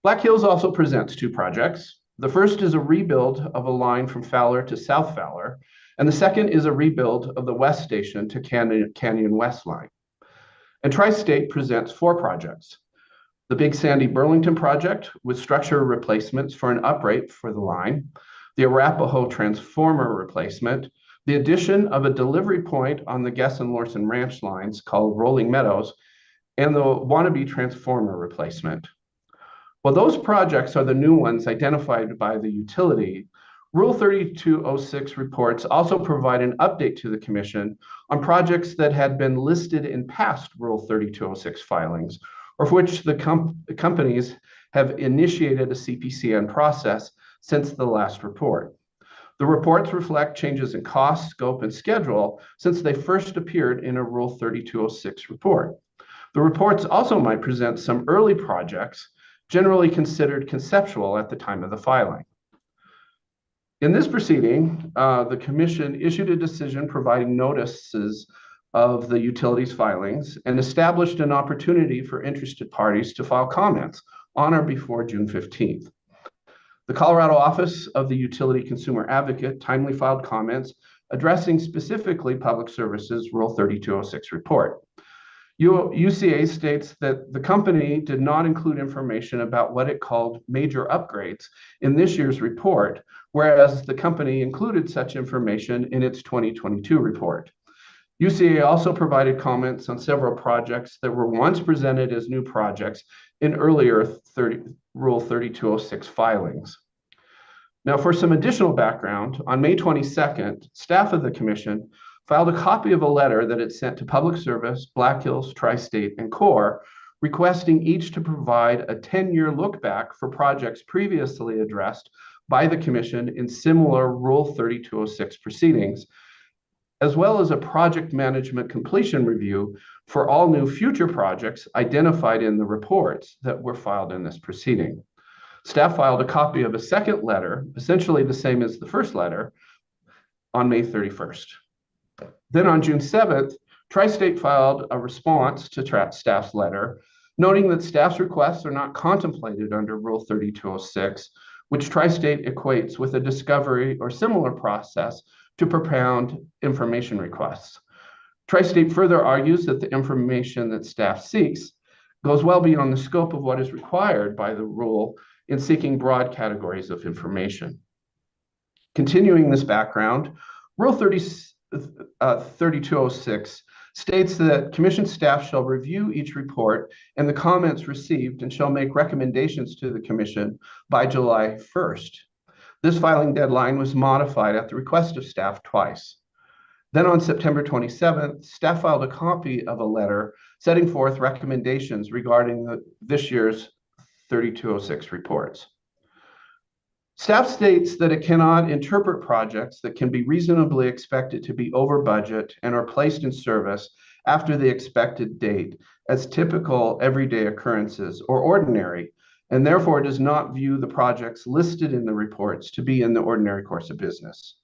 Black Hills also presents 2 projects. The first is a rebuild of a line from Fowler to South Fowler, and the second is a rebuild of the West Station to Canyon West line. And Tri-State presents 4 projects. The Big Sandy Burlington project with structure replacements for an uprate for the line, the Arapahoe transformer replacement, the addition of a delivery point on the Guess and Lorson Ranch lines called Rolling Meadows, and the Wannabe transformer replacement. While those projects are the new ones identified by the utility, Rule 3206 reports also provide an update to the Commission on projects that had been listed in past Rule 3206 filings, or for which the companies have initiated a CPCN process since the last report. The reports reflect changes in cost, scope, and schedule since they first appeared in a Rule 3206 report. The reports also might present some early projects generally considered conceptual at the time of the filing. In this proceeding, the Commission issued a decision providing notices of the utilities filings and established an opportunity for interested parties to file comments on or before June 15th. The Colorado Office of the Utility Consumer Advocate timely filed comments addressing specifically Public Service's Rule 3206 report. UCA states that the company did not include information about what it called major upgrades in this year's report, whereas the company included such information in its 2022 report. UCA also provided comments on several projects that were once presented as new projects in earlier Rule 3206 filings. Now, for some additional background, on May 22nd, staff of the Commission filed a copy of a letter that it sent to Public Service, Black Hills, Tri-State, and CORE, requesting each to provide a 10-year look back for projects previously addressed by the Commission in similar Rule 3206 proceedings, as well as a project management completion review for all new future projects identified in the reports that were filed in this proceeding. Staff filed a copy of a second letter, essentially the same as the first letter, on May 31st. Then on June 7th, Tri-State filed a response to staff's letter, noting that staff's requests are not contemplated under Rule 3206, which Tri-State equates with a discovery or similar process to propound information requests. Tri-State further argues that the information that staff seeks goes well beyond the scope of what is required by the rule in seeking broad categories of information. Continuing this background, Rule 3206 states that Commission staff shall review each report and the comments received and shall make recommendations to the Commission by July 1st. This filing deadline was modified at the request of staff twice. Then on September 27th, staff filed a copy of a letter setting forth recommendations regarding this year's 3206 reports. Staff states that it cannot interpret projects that can be reasonably expected to be over budget and are placed in service after the expected date as typical everyday occurrences or ordinary, and therefore does not view the projects listed in the reports to be in the ordinary course of business.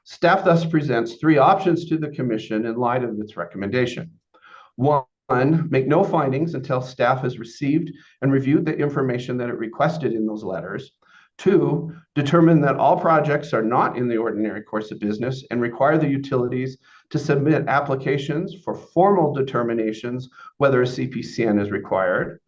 Staff thus presents 3 options to the Commission in light of its recommendation. 1, make no findings until staff has received and reviewed the information that it requested in those letters. 2, determine that all projects are not in the ordinary course of business and require the utilities to submit applications for formal determinations whether a CPCN is required.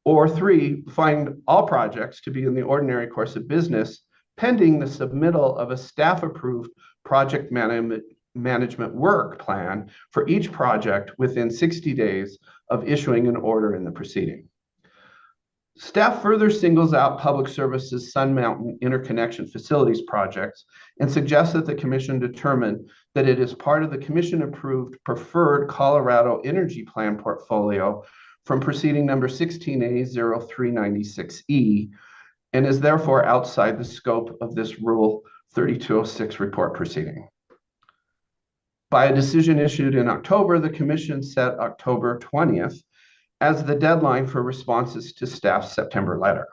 Or 3, find all projects to be in the ordinary course of business pending the submittal of a staff-approved project management work plan for each project within 60 days of issuing an order in the proceeding. Staff further singles out Public Service's Sun Mountain Interconnection Facilities projects and suggests that the Commission determine that it is part of the Commission-approved Preferred Colorado Energy Plan portfolio from proceeding number 16A0396E and is therefore outside the scope of this Rule 3206 report proceeding. By a decision issued in October, the Commission set October 20th as the deadline for responses to staff's September letter.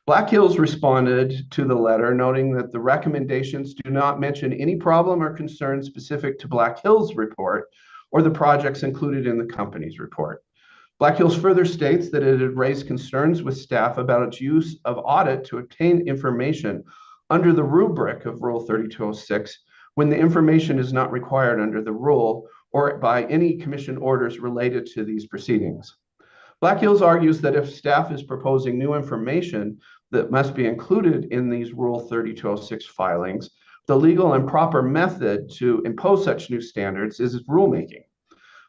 Black Hills responded to the letter, noting that the recommendations do not mention any problem or concern specific to Black Hills report or the projects included in the company's report. Black Hills further states that it had raised concerns with staff about its use of audit to obtain information under the rubric of Rule 3206 when the information is not required under the rule or by any commission orders related to these proceedings. Black Hills argues that if staff is proposing new information that must be included in these Rule 3206 filings, the legal and proper method to impose such new standards is rulemaking.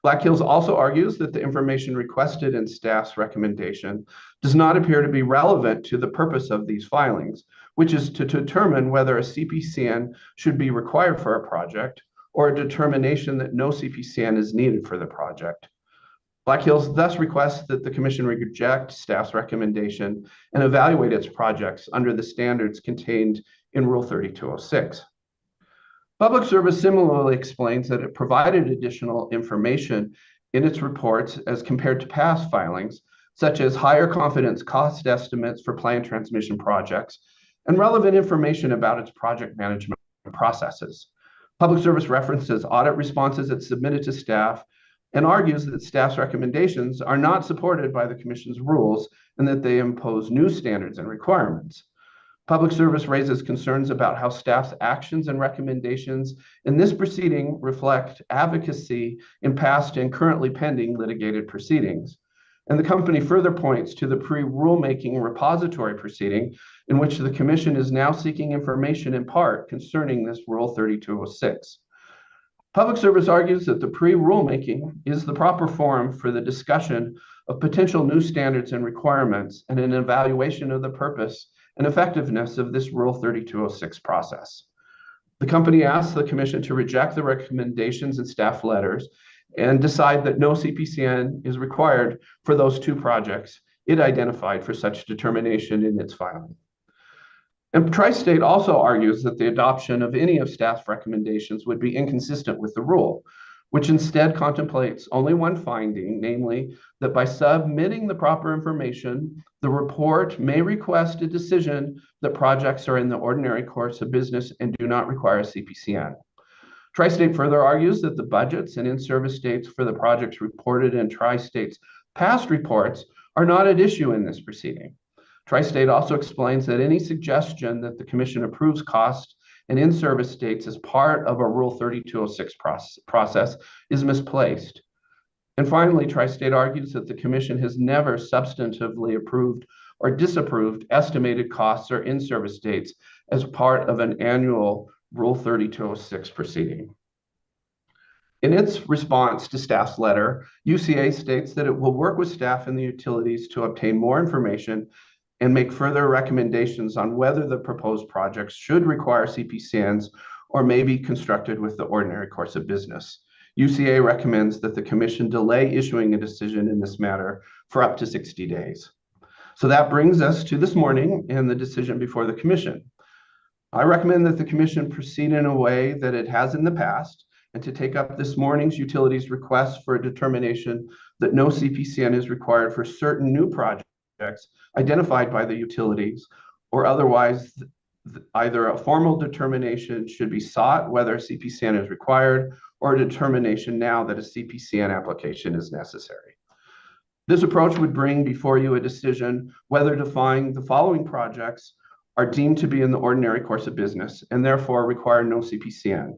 Black Hills also argues that the information requested in staff's recommendation does not appear to be relevant to the purpose of these filings, which is to determine whether a CPCN should be required for a project or a determination that no CPCN is needed for the project. Black Hills thus requests that the Commission reject staff's recommendation and evaluate its projects under the standards contained in Rule 3206. Public Service similarly explains that it provided additional information in its reports as compared to past filings, such as higher confidence cost estimates for planned transmission projects and relevant information about its project management processes. Public Service references audit responses it submitted to staff and argues that staff's recommendations are not supported by the Commission's rules and that they impose new standards and requirements. Public Service raises concerns about how staff's actions and recommendations in this proceeding reflect advocacy in past and currently pending litigated proceedings. And the company further points to the pre-rulemaking repository proceeding in which the Commission is now seeking information in part concerning this Rule 3206. Public Service argues that the pre-rulemaking is the proper forum for the discussion of potential new standards and requirements and an evaluation of the purpose and effectiveness of this Rule 3206 process. The company asks the Commission to reject the recommendations in staff letters and decide that no CPCN is required for those two projects it identified for such determination in its filing. And Tri-State also argues that the adoption of any of staff's recommendations would be inconsistent with the rule, which instead contemplates only one finding, namely that by submitting the proper information, the report may request a decision that projects are in the ordinary course of business and do not require a CPCN. Tri-State further argues that the budgets and in-service dates for the projects reported in Tri-State's past reports are not at issue in this proceeding. Tri-State also explains that any suggestion that the Commission approves cost and in-service dates as part of a Rule 3206 process is misplaced. And finally, Tri-State argues that the Commission has never substantively approved or disapproved estimated costs or in-service dates as part of an annual Rule 3206 proceeding. In its response to staff's letter, UCA states that it will work with staff and the utilities to obtain more information and make further recommendations on whether the proposed projects should require CPCNs or may be constructed with the ordinary course of business. UCA recommends that the Commission delay issuing a decision in this matter for up to 60 days. So that brings us to this morning and the decision before the Commission. I recommend that the Commission proceed in a way that it has in the past and to take up this morning's utilities request for a determination that no CPCN is required for certain new projects identified by the utilities, or otherwise either a formal determination should be sought whether a CPCN is required or a determination now that a CPCN application is necessary. This approach would bring before you a decision whether to find the following projects are deemed to be in the ordinary course of business and therefore require no CPCN.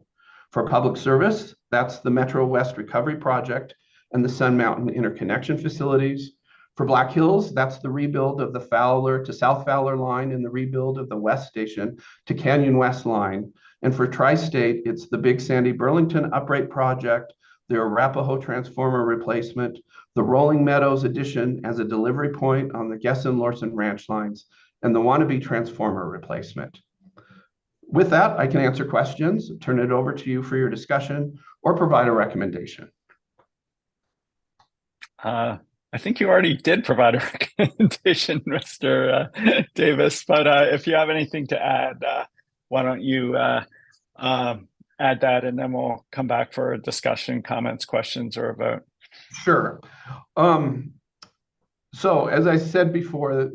For public service, that's the Metro West Recovery Project and the Sun Mountain Interconnection Facilities. For Black Hills, that's the rebuild of the Fowler to South Fowler line and the rebuild of the West Station to Canyon West line. And for Tri-State, it's the Big Sandy Burlington Uprate Project, the Arapahoe Transformer Replacement, the Rolling Meadows addition as a delivery point on the Gesson-Lorson Ranch lines, and the Wannabe Transformer Replacement. With that, I can answer questions, turn it over to you for your discussion, or provide a recommendation. I think you already did provide a recommendation, Mr. Davis, but if you have anything to add, why don't you add that, and then we'll come back for a discussion, comments, questions, or a vote. Sure. So as I said before,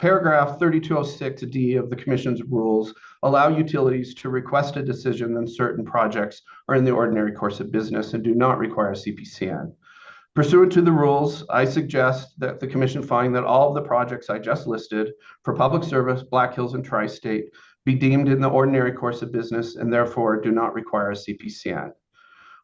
Paragraph 3206D of the Commission's rules allow utilities to request a decision when certain projects are in the ordinary course of business and do not require a CPCN. Pursuant to the rules, I suggest that the Commission find that all of the projects I just listed for public service, Black Hills, and Tri-State be deemed in the ordinary course of business and therefore do not require a CPCN.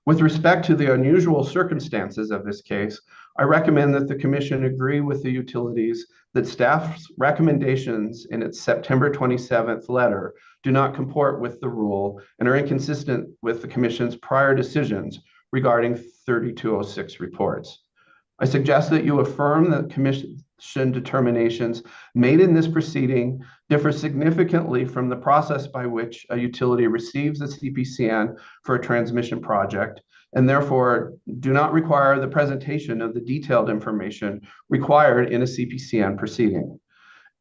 With respect to the unusual circumstances of this case, I recommend that the Commission agree with the utilities that staff's recommendations in its September 27th letter do not comport with the rule and are inconsistent with the Commission's prior decisions regarding 3206 reports. I suggest that you affirm that Commission determinations made in this proceeding differ significantly from the process by which a utility receives a CPCN for a transmission project, and therefore do not require the presentation of the detailed information required in a CPCN proceeding.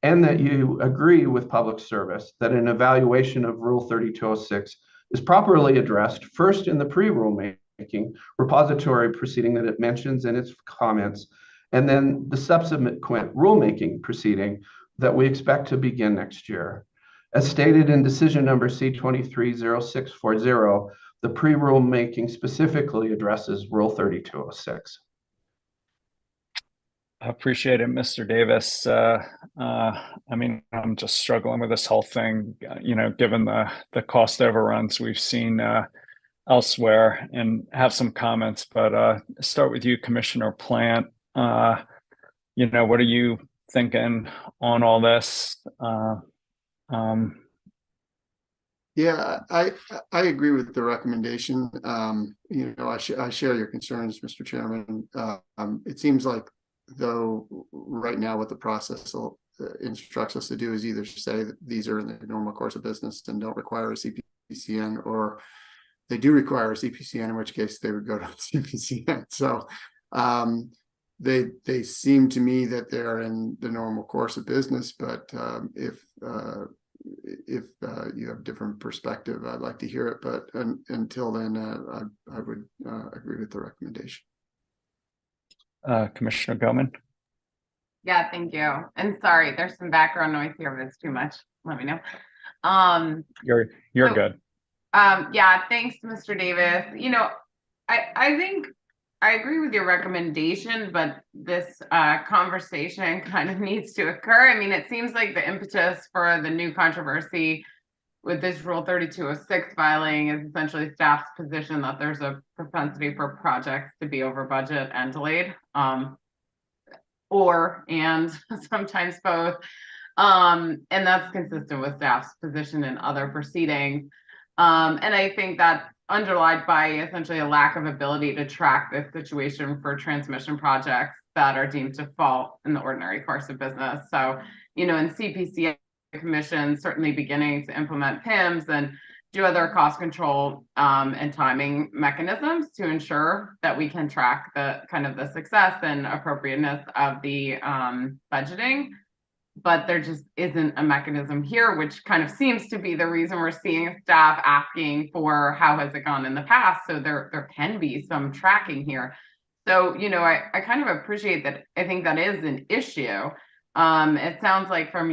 And that you agree with Public Service that an evaluation of Rule 3206 is properly addressed first in the pre-rulemaking repository proceeding that it mentions in its comments, and then the subsequent rulemaking proceeding that we expect to begin next year. As stated in decision number C230640, the pre-rulemaking specifically addresses Rule 3206. I appreciate it, Mr. Davis. I mean, I'm just struggling with this whole thing, given the cost overruns we've seen elsewhere, and have some comments, but start with you, Commissioner Plant. What are you thinking on all this? Yeah, I agree with the recommendation. I share your concerns, Mr. Chairman. It seems like, though, right now what the process instructs us to do is either say that these are in the normal course of business and don't require a CPCN, or they do require a CPCN, in which case they would go to a CPCN. So they seem to me that they're in the normal course of business, but if you have different perspective, I'd like to hear it. But until then, I would agree with the recommendation. Commissioner Goman. Yeah, thank you. And sorry, there's some background noise here, if it's too much, let me know. You're good. Yeah, thanks, Mr. Davis. I think I agree with your recommendation, but this conversation kind of needs to occur. I mean, it seems like the impetus for the new controversy with this Rule 3206 filing is essentially staff's position that there's a propensity for projects to be over budget and delayed, and sometimes both. And that's consistent with staff's position in other proceedings. And I think that underlined by essentially a lack of ability to track this situation for transmission projects that are deemed to fall in the ordinary course of business. So, in CPCN, Commission certainly beginning to implement PIMs and do other cost control and timing mechanisms to ensure that we can track the success and appropriateness of the budgeting. But there just isn't a mechanism here, which kind of seems to be the reason we're seeing staff asking for how has it gone in the past. So there can be some tracking here. So, I kind of appreciate that. I think that is an issue. It sounds like from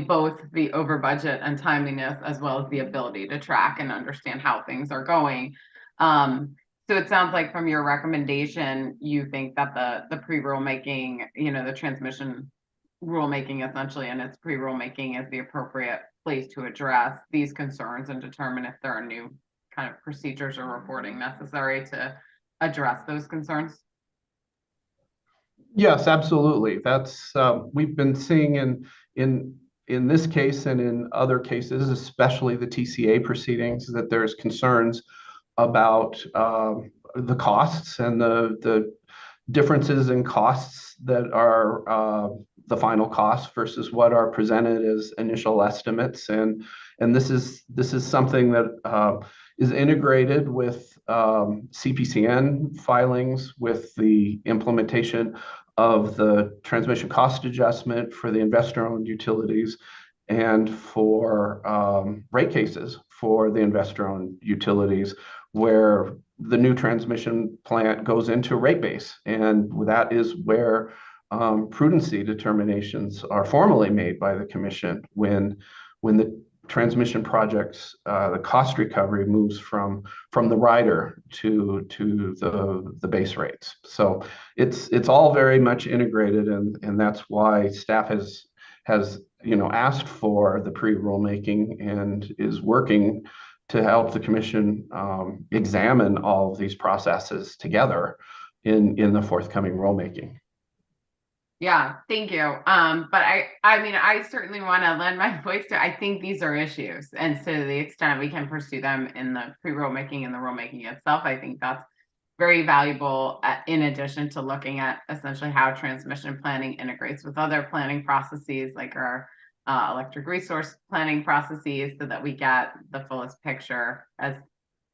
both the over budget and timeliness, as well as the ability to track and understand how things are going. So it sounds like from your recommendation, you think that the pre-rulemaking, the transmission rulemaking essentially and its pre-rulemaking is the appropriate place to address these concerns and determine if there are new kind of procedures or reporting necessary to address those concerns. Yes, absolutely. That's we've been seeing in this case and in other cases, especially the TCA proceedings, that there's concerns about the costs and the differences in costs that are the final costs versus what are presented as initial estimates, and this is something that is integrated with CPCN filings, with the implementation of the transmission cost adjustment for the investor-owned utilities, and for rate cases for the investor-owned utilities, where the new transmission plant goes into rate base, and that is where prudency determinations are formally made by the commission when the transmission projects, the cost recovery moves from the rider to the base rates. So it's all very much integrated, and that's why staff has asked for the pre-rulemaking and is working to help the commission examine all of these processes together in the forthcoming rulemaking. Yeah, thank you. But I mean, I certainly want to lend my voice to, I think these are issues. And so to the extent we can pursue them in the pre-rulemaking and the rulemaking itself, I think that's very valuable in addition to looking at essentially how transmission planning integrates with other planning processes like our electric resource planning processes, so that we get the fullest picture as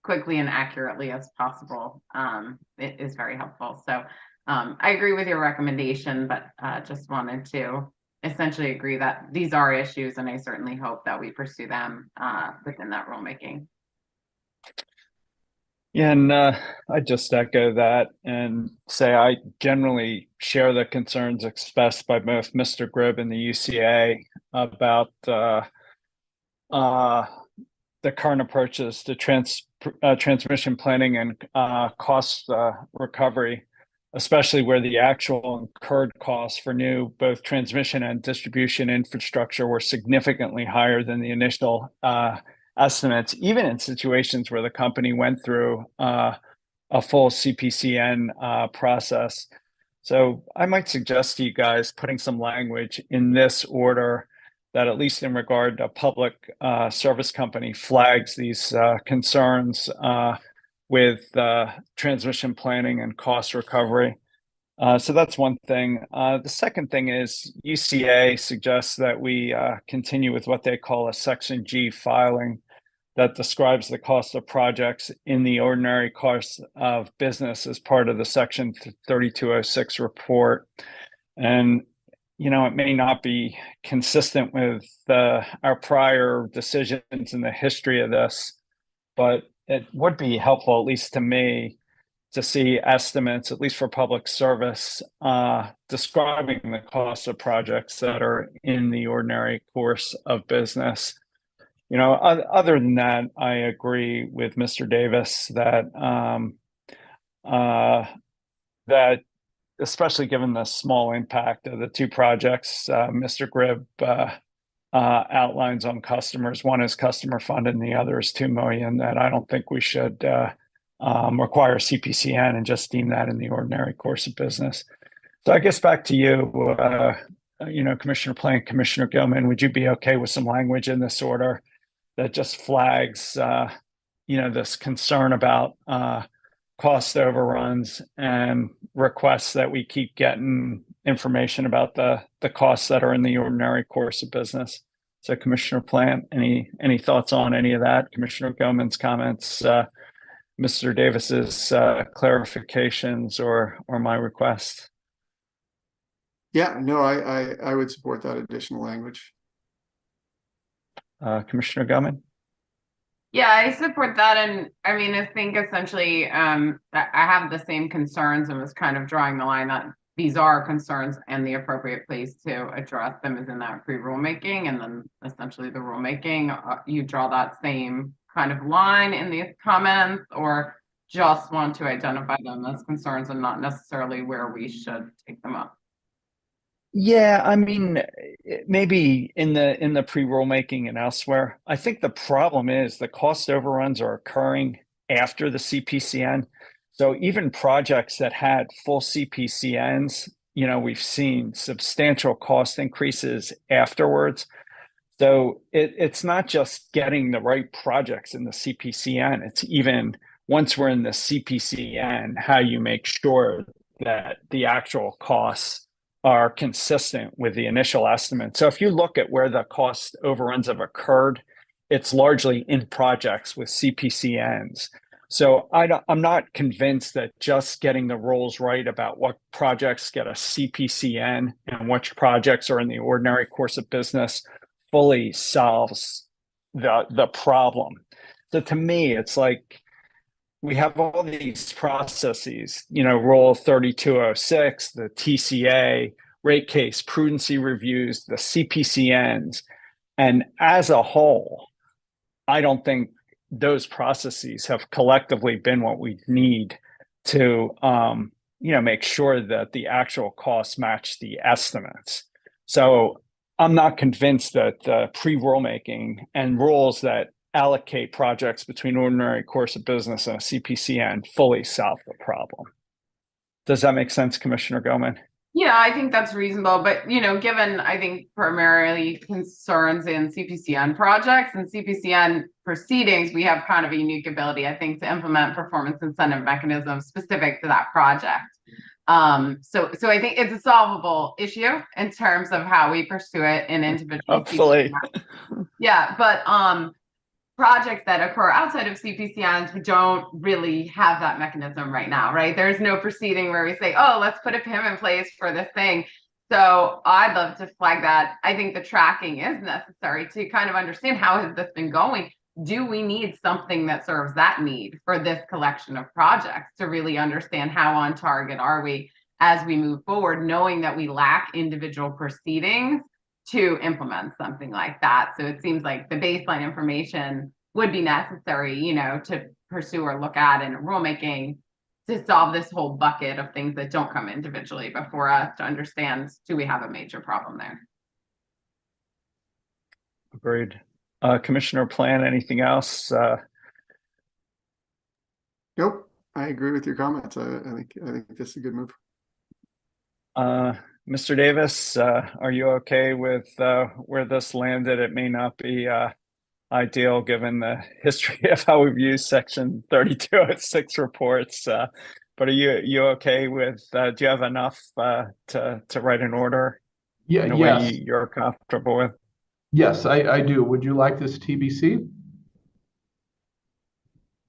quickly and accurately as possible. It is very helpful. So I agree with your recommendation, but just wanted to essentially agree that these are issues, and I certainly hope that we pursue them within that rulemaking. Yeah, and I just echo that and say I generally share the concerns expressed by both Mr. Gribb and the UCA about the current approaches to transmission planning and cost recovery, especially where the actual incurred costs for new both transmission and distribution infrastructure were significantly higher than the initial estimates, even in situations where the company went through a full CPCN process. So I might suggest to you guys putting some language in this order that, at least in regard to public service company, flags these concerns with transmission planning and cost recovery. So that's one thing. The second thing is UCA suggests that we continue with what they call a Section G filing that describes the cost of projects in the ordinary course of business as part of the Section 3206 report. And it may not be consistent with our prior decisions in the history of this, but it would be helpful, at least to me, to see estimates, at least for public service, describing the cost of projects that are in the ordinary course of business. Other than that, I agree with Mr. Davis that that especially given the small impact of the two projects Mr. Gribb outlines on customers. One is customer funded and the other is $2 million, that I don't think we should require CPCN and just deem that in the ordinary course of business. So I guess back to you, Commissioner Plant, Commissioner Gilman, would you be okay with some language in this order that just flags, this concern about cost overruns and requests that we keep getting information about the costs that are in the ordinary course of business? So Commissioner Plant, any thoughts on any of that? Commissioner Gilman's comments, Mr. Davis's clarifications, or my request? Yeah, no, I would support that additional language. Commissioner Gilman? Yeah, I support that. And I mean, I think essentially I have the same concerns and was kind of drawing the line that these are concerns and the appropriate place to address them is in that pre-rulemaking. And then essentially the rulemaking, you draw that same kind of line in these comments, or just want to identify them as concerns and not necessarily where we should take them up. Yeah, I mean, maybe in the pre-rulemaking and elsewhere. I think the problem is the cost overruns are occurring after the CPCN. So even projects that had full CPCNs, we've seen substantial cost increases afterwards. So it's not just getting the right projects in the CPCN. It's even once we're in the CPCN, how you make sure that the actual costs are consistent with the initial estimate. So if you look at where the cost overruns have occurred, it's largely in projects with CPCNs. So I'm not convinced that just getting the rules right about what projects get a CPCN and which projects are in the ordinary course of business fully solves the problem. So to me, it's like we have all these processes, Rule 3206, the TCA, rate case, prudency reviews, the CPCNs, and as a whole, I don't think those processes have collectively been what we need to, make sure that the actual costs match the estimates. So I'm not convinced that the pre-rulemaking and rules that allocate projects between ordinary course of business and a CPCN fully solve the problem. Does that make sense, Commissioner Goman? Yeah, I think that's reasonable, but given I think primarily concerns in CPCN projects and CPCN proceedings, we have kind of a unique ability, I think, to implement performance incentive mechanisms specific to that project. So I think it's a solvable issue in terms of how we pursue it in individual. Hopefully. Yeah, but projects that occur outside of CPCNs, we don't really have that mechanism right now, right? There's no proceeding where we say, oh, let's put a PIM in place for this thing. So I'd love to flag that. I think the tracking is necessary to kind of understand how has this been going. Do we need something that serves that need for this collection of projects to really understand how on target are we as we move forward, knowing that we lack individual proceedings to implement something like that. So it seems like the baseline information would be necessary, to pursue or look at in rulemaking to solve this whole bucket of things that don't come individually before us to understand, do we have a major problem there? Agreed. Commissioner Plan, anything else? Nope, I agree with your comments. I think this is a good move. Mr. Davis, are you okay with where this landed? It may not be ideal given the history of how we've used Section 3206 reports, but are you okay with? Do you have enough to write an order? Yeah, in a yes. way you're comfortable with? Yes, I do. Would you like this TBC?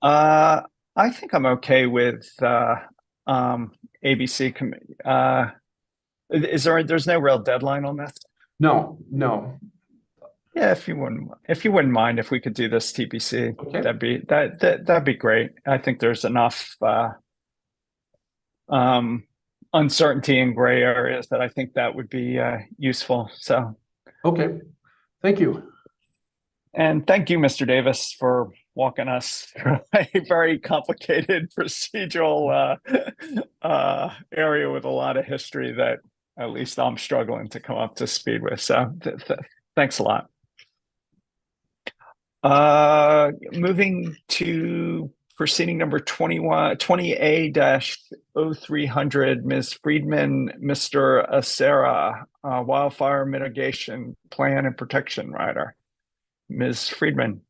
I think I'm okay with ABC. There's no real deadline on this? No. Yeah, if you wouldn't mind if we could do this TBC, Okay. that'd be great. I think there's enough uncertainty in gray areas that I think that would be useful. So Okay, thank you. And thank you, Mr. Davis, for walking us through a very complicated procedural area with a lot of history that at least I'm struggling to come up to speed with. So thanks a lot. Moving to proceeding number 20A-0300, Ms. Friedman, Mr. Acera, Wildfire Mitigation Plan and Protection Rider. Ms. Friedman.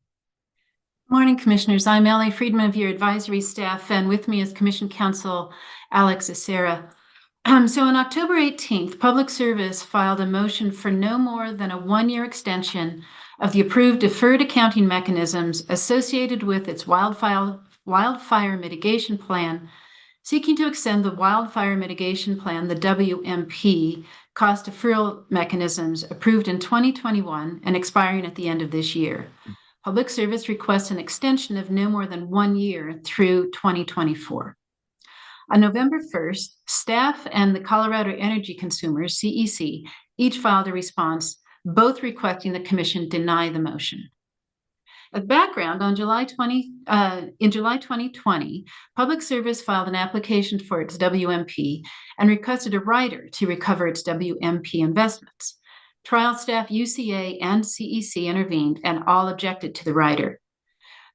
Morning, Commissioners. I'm Ellie Friedman of your advisory staff, and with me is Commission Counsel Alex Acera. So on October 18th, Public Service filed a motion for no more than a one-year extension of the approved deferred accounting mechanisms associated with its wildfire mitigation plan, seeking to extend the wildfire mitigation plan, the WMP, cost deferral mechanisms approved in 2021 and expiring at the end of this year. Public Service requests an extension of no more than 1 year through 2024. On November 1st, staff and the Colorado Energy Consumers, CEC, each filed a response, both requesting the Commission deny the motion. As background, in July 2020, Public Service filed an application for its WMP and requested a rider to recover its WMP investments. Trial staff, UCA, and CEC intervened and all objected to the rider.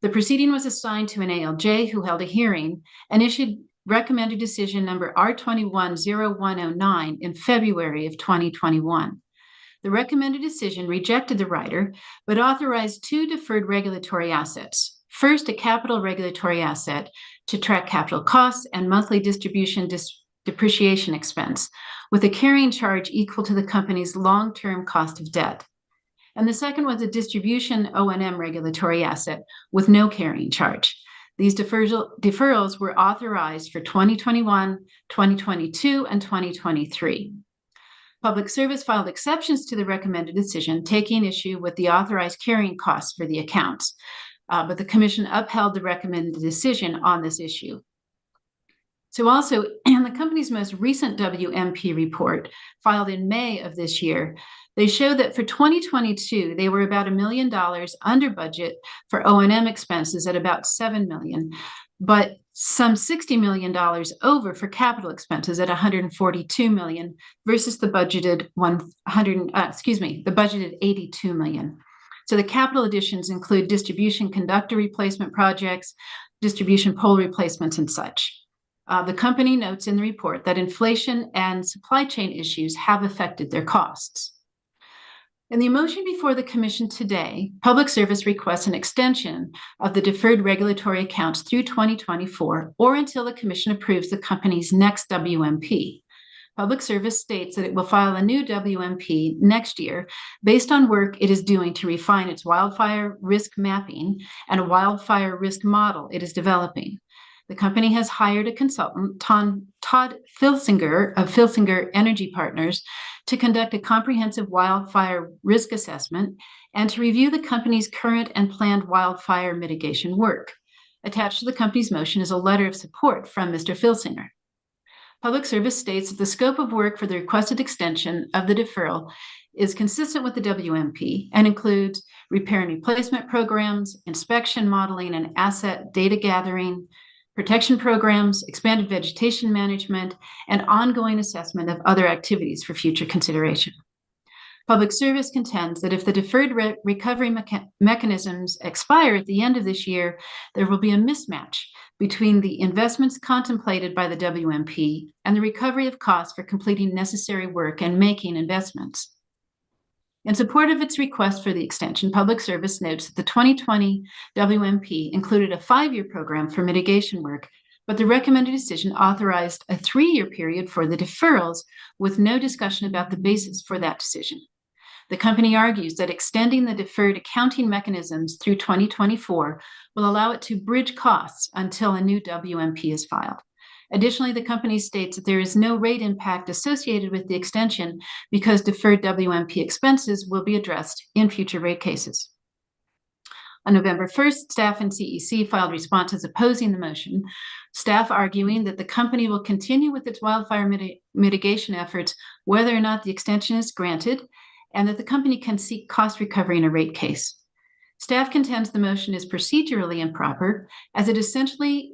The proceeding was assigned to an ALJ who held a hearing and issued recommended decision number R210109 in February of 2021. The recommended decision rejected the rider, but authorized two deferred regulatory assets. First, a capital regulatory asset to track capital costs and monthly depreciation expense, with a carrying charge equal to the company's long-term cost of debt. And the second was a distribution O&M regulatory asset with no carrying charge. These deferrals were authorized for 2021, 2022, and 2023. Public Service filed exceptions to the recommended decision, taking issue with the authorized carrying costs for the accounts, but the Commission upheld the recommended decision on this issue. So also, in the company's most recent WMP report filed in May of this year, they show that for 2022, they were about $1 million under budget for O&M expenses at about $7 million, but some $60 million over for capital expenses at $142 million versus the budgeted the budgeted $82 million. So the capital additions include distribution conductor replacement projects, distribution pole replacements, and such. The company notes in the report that inflation and supply chain issues have affected their costs. In the motion before the Commission today, Public Service requests an extension of the deferred regulatory accounts through 2024 or until the Commission approves the company's next WMP. Public Service states that it will file a new WMP next year based on work it is doing to refine its wildfire risk mapping and a wildfire risk model it is developing. The company has hired a consultant, Todd Filsinger of Filsinger Energy Partners, to conduct a comprehensive wildfire risk assessment and to review the company's current and planned wildfire mitigation work. Attached to the company's motion is a letter of support from Mr. Filsinger. Public Service states that the scope of work for the requested extension of the deferral is consistent with the WMP and includes repair and replacement programs, inspection, modeling, and asset data gathering, protection programs, expanded vegetation management, and ongoing assessment of other activities for future consideration. Public Service contends that if the deferred recovery mechanisms expire at the end of this year, there will be a mismatch between the investments contemplated by the WMP and the recovery of costs for completing necessary work and making investments. In support of its request for the extension, Public Service notes that the 2020 WMP included a 5-year program for mitigation work, but the recommended decision authorized a 3-year period for the deferrals with no discussion about the basis for that decision. The company argues that extending the deferred accounting mechanisms through 2024 will allow it to bridge costs until a new WMP is filed. Additionally, the company states that there is no rate impact associated with the extension because deferred WMP expenses will be addressed in future rate cases. On November 1st, staff and CEC filed responses opposing the motion, staff arguing that the company will continue with its wildfire mitigation efforts whether or not the extension is granted, and that the company can seek cost recovery in a rate case. Staff contends the motion is procedurally improper, as it essentially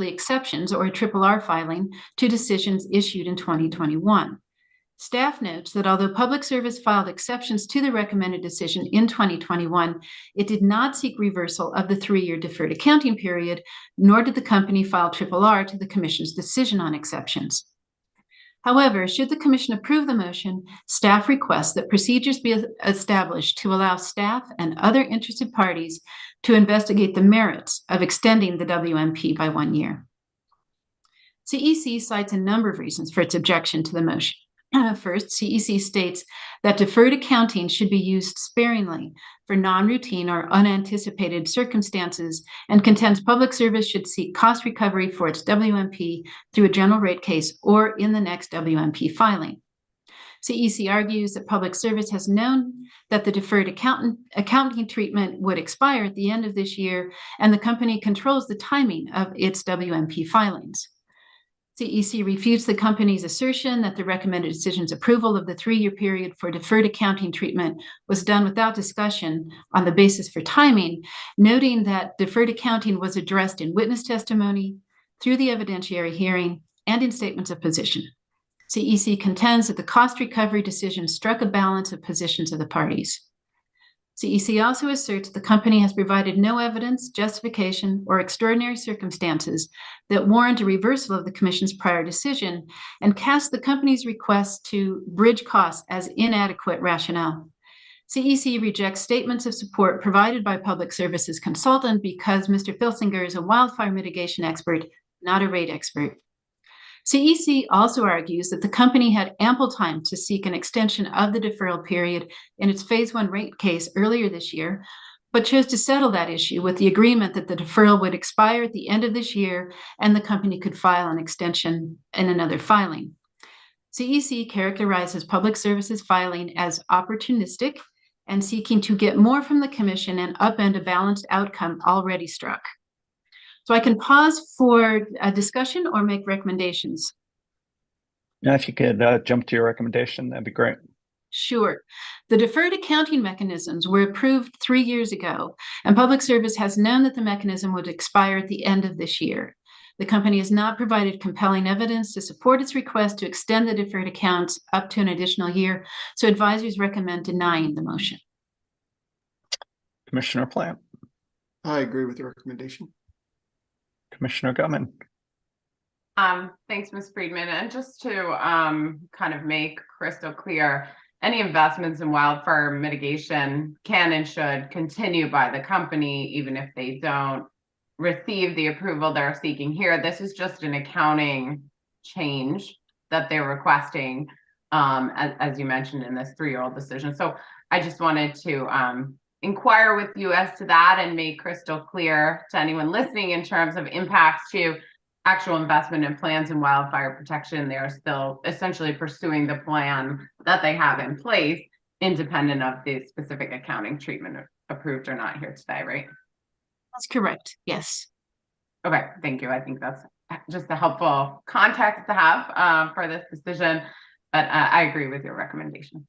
exceptions or a RRR filing to decisions issued in 2021. Staff notes that although Public Service filed exceptions to the recommended decision in 2021, it did not seek reversal of the 3-year deferred accounting period, nor did the company file RRR to the Commission's decision on exceptions. However, should the Commission approve the motion, staff requests that procedures be established to allow staff and other interested parties to investigate the merits of extending the WMP by 1 year. CEC cites a number of reasons for its objection to the motion. First, CEC states that deferred accounting should be used sparingly for non-routine or unanticipated circumstances and contends Public Service should seek cost recovery for its WMP through a general rate case or in the next WMP filing. CEC argues that Public Service has known that the deferred accounting treatment would expire at the end of this year, and the company controls the timing of its WMP filings. CEC refutes the company's assertion that the recommended decision's approval of the 3-year period for deferred accounting treatment was done without discussion on the basis for timing, noting that deferred accounting was addressed in witness testimony, through the evidentiary hearing, and in statements of position. CEC contends that the cost recovery decision struck a balance of positions of the parties. CEC also asserts the company has provided no evidence, justification, or extraordinary circumstances that warrant a reversal of the Commission's prior decision and casts the company's request to bridge costs as inadequate rationale. CEC rejects statements of support provided by Public Service's consultant because Mr. Filsinger is a wildfire mitigation expert, not a rate expert. CEC also argues that the company had ample time to seek an extension of the deferral period in its Phase 1 rate case earlier this year, but chose to settle that issue with the agreement that the deferral would expire at the end of this year and the company could file an extension in another filing. CEC characterizes Public Service's filing as opportunistic and seeking to get more from the Commission and upend a balanced outcome already struck. So I can pause for a discussion or make recommendations. Now, if you could jump to your recommendation, that'd be great. Sure. The deferred accounting mechanisms were approved 3 years ago, and Public Service has known that the mechanism would expire at the end of this year. The company has not provided compelling evidence to support its request to extend the deferred accounts up to an additional year, so advisors recommend denying the motion. Commissioner Plant. I agree with the recommendation. Commissioner Gumman. Thanks, Ms. Friedman. And just to kind of make crystal clear, any investments in wildfire mitigation can and should continue by the company, even if they don't receive the approval they're seeking here. This is just an accounting change that they're requesting, as you mentioned in this 3-year-old decision. So I just wanted to inquire with you as to that and make crystal clear to anyone listening in terms of impacts to actual investment in plans and wildfire protection. They're still essentially pursuing the plan that they have in place, independent of the specific accounting treatment approved or not here today, right? That's correct. Yes. Okay, thank you. I think that's just a helpful context to have for this decision, but I agree with your recommendation.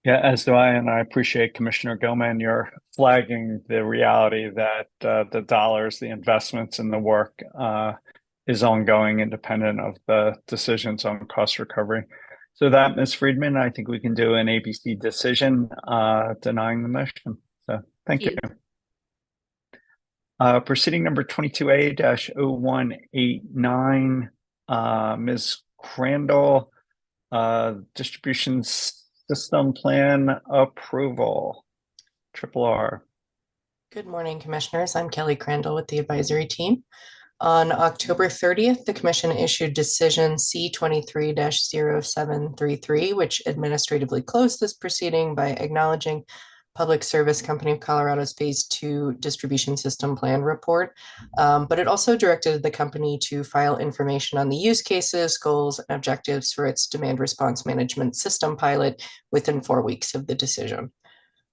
Yeah, as do I, and I appreciate Commissioner Gilman, you're flagging the reality that the dollars, the investments in the work is ongoing, independent of the decisions on cost recovery. So that, Ms. Friedman, I think we can do an ABC decision denying the motion. So thank you. Proceeding number 22A-0189, Ms. Crandall, distribution system plan approval, R. Good morning, Commissioners. I'm Kelly Crandall with the advisory team. On October 30th, the Commission issued decision C-23-0733, which administratively closed this proceeding by acknowledging Public Service Company of Colorado's Phase 2 Distribution System Plan report, but it also directed the company to file information on the use cases, goals, and objectives for its demand response management system pilot within 4 weeks of the decision.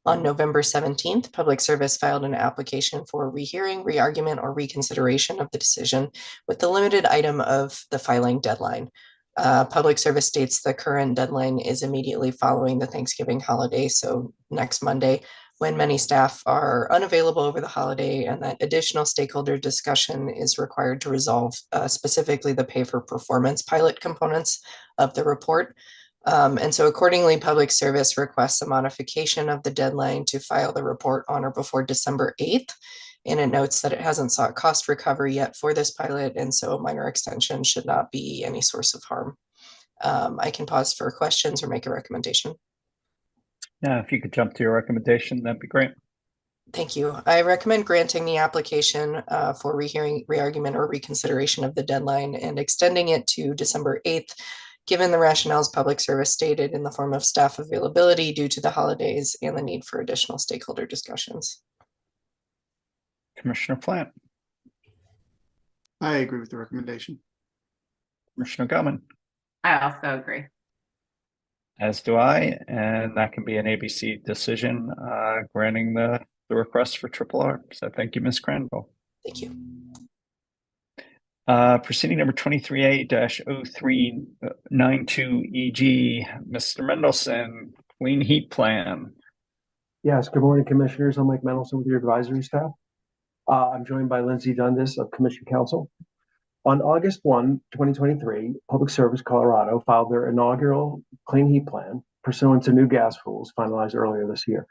On November 17th, Public Service filed an application for rehearing, re-argument, or reconsideration of the decision with the limited item of the filing deadline. Public Service states the current deadline is immediately following the Thanksgiving holiday, so next Monday, when many staff are unavailable over the holiday, and that additional stakeholder discussion is required to resolve specifically the pay for performance pilot components of the report. And so accordingly, Public Service requests a modification of the deadline to file the report on or before December 8th. And it notes that it hasn't sought cost recovery yet for this pilot, and so a minor extension should not be any source of harm. I can pause for questions or make a recommendation. Yeah, if you could jump to your recommendation, that'd be great. Thank you. I recommend granting the application for rehearing, re-argument, or reconsideration of the deadline and extending it to December 8th, given the rationales Public Service stated in the form of staff availability due to the holidays and the need for additional stakeholder discussions. Commissioner Plant. I agree with the recommendation. Commissioner Gumman. I also agree. As do I, and that can be an ABC decision granting the request for R. So thank you, Ms. Crandall. Thank you. Proceeding number 23A-0392EG, Mr. Mendelson, Clean Heat Plan. Yes, good morning, Commissioners. I'm Mike Mendelson with your advisory staff. I'm joined by Lindsay Dundas of Commission Counsel. On August 1, 2023, Public Service Colorado filed their inaugural Clean Heat Plan pursuant to new gas rules finalized earlier this year.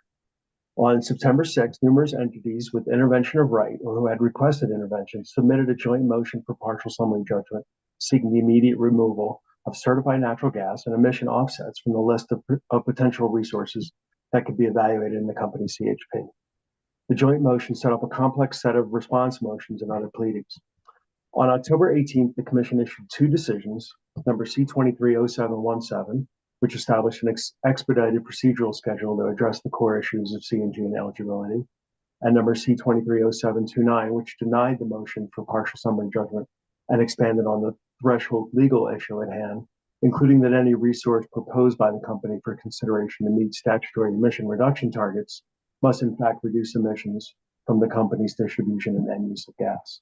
On September 6, numerous entities with intervention of right or who had requested intervention submitted a joint motion for partial summary judgment seeking the immediate removal of certified natural gas and emission offsets from the list of potential resources that could be evaluated in the company's CHP. The joint motion set up a complex set of response motions and other pleadings. On October 18th, the Commission issued 2 decisions, number C-23-0717, which established an expedited procedural schedule to address the core issues of CNG and eligibility, and number C-23-0729, which denied the motion for partial summary judgment and expanded on the threshold legal issue at hand, including that any resource proposed by the company for consideration to meet statutory emission reduction targets must in fact reduce emissions from the company's distribution and end use of gas.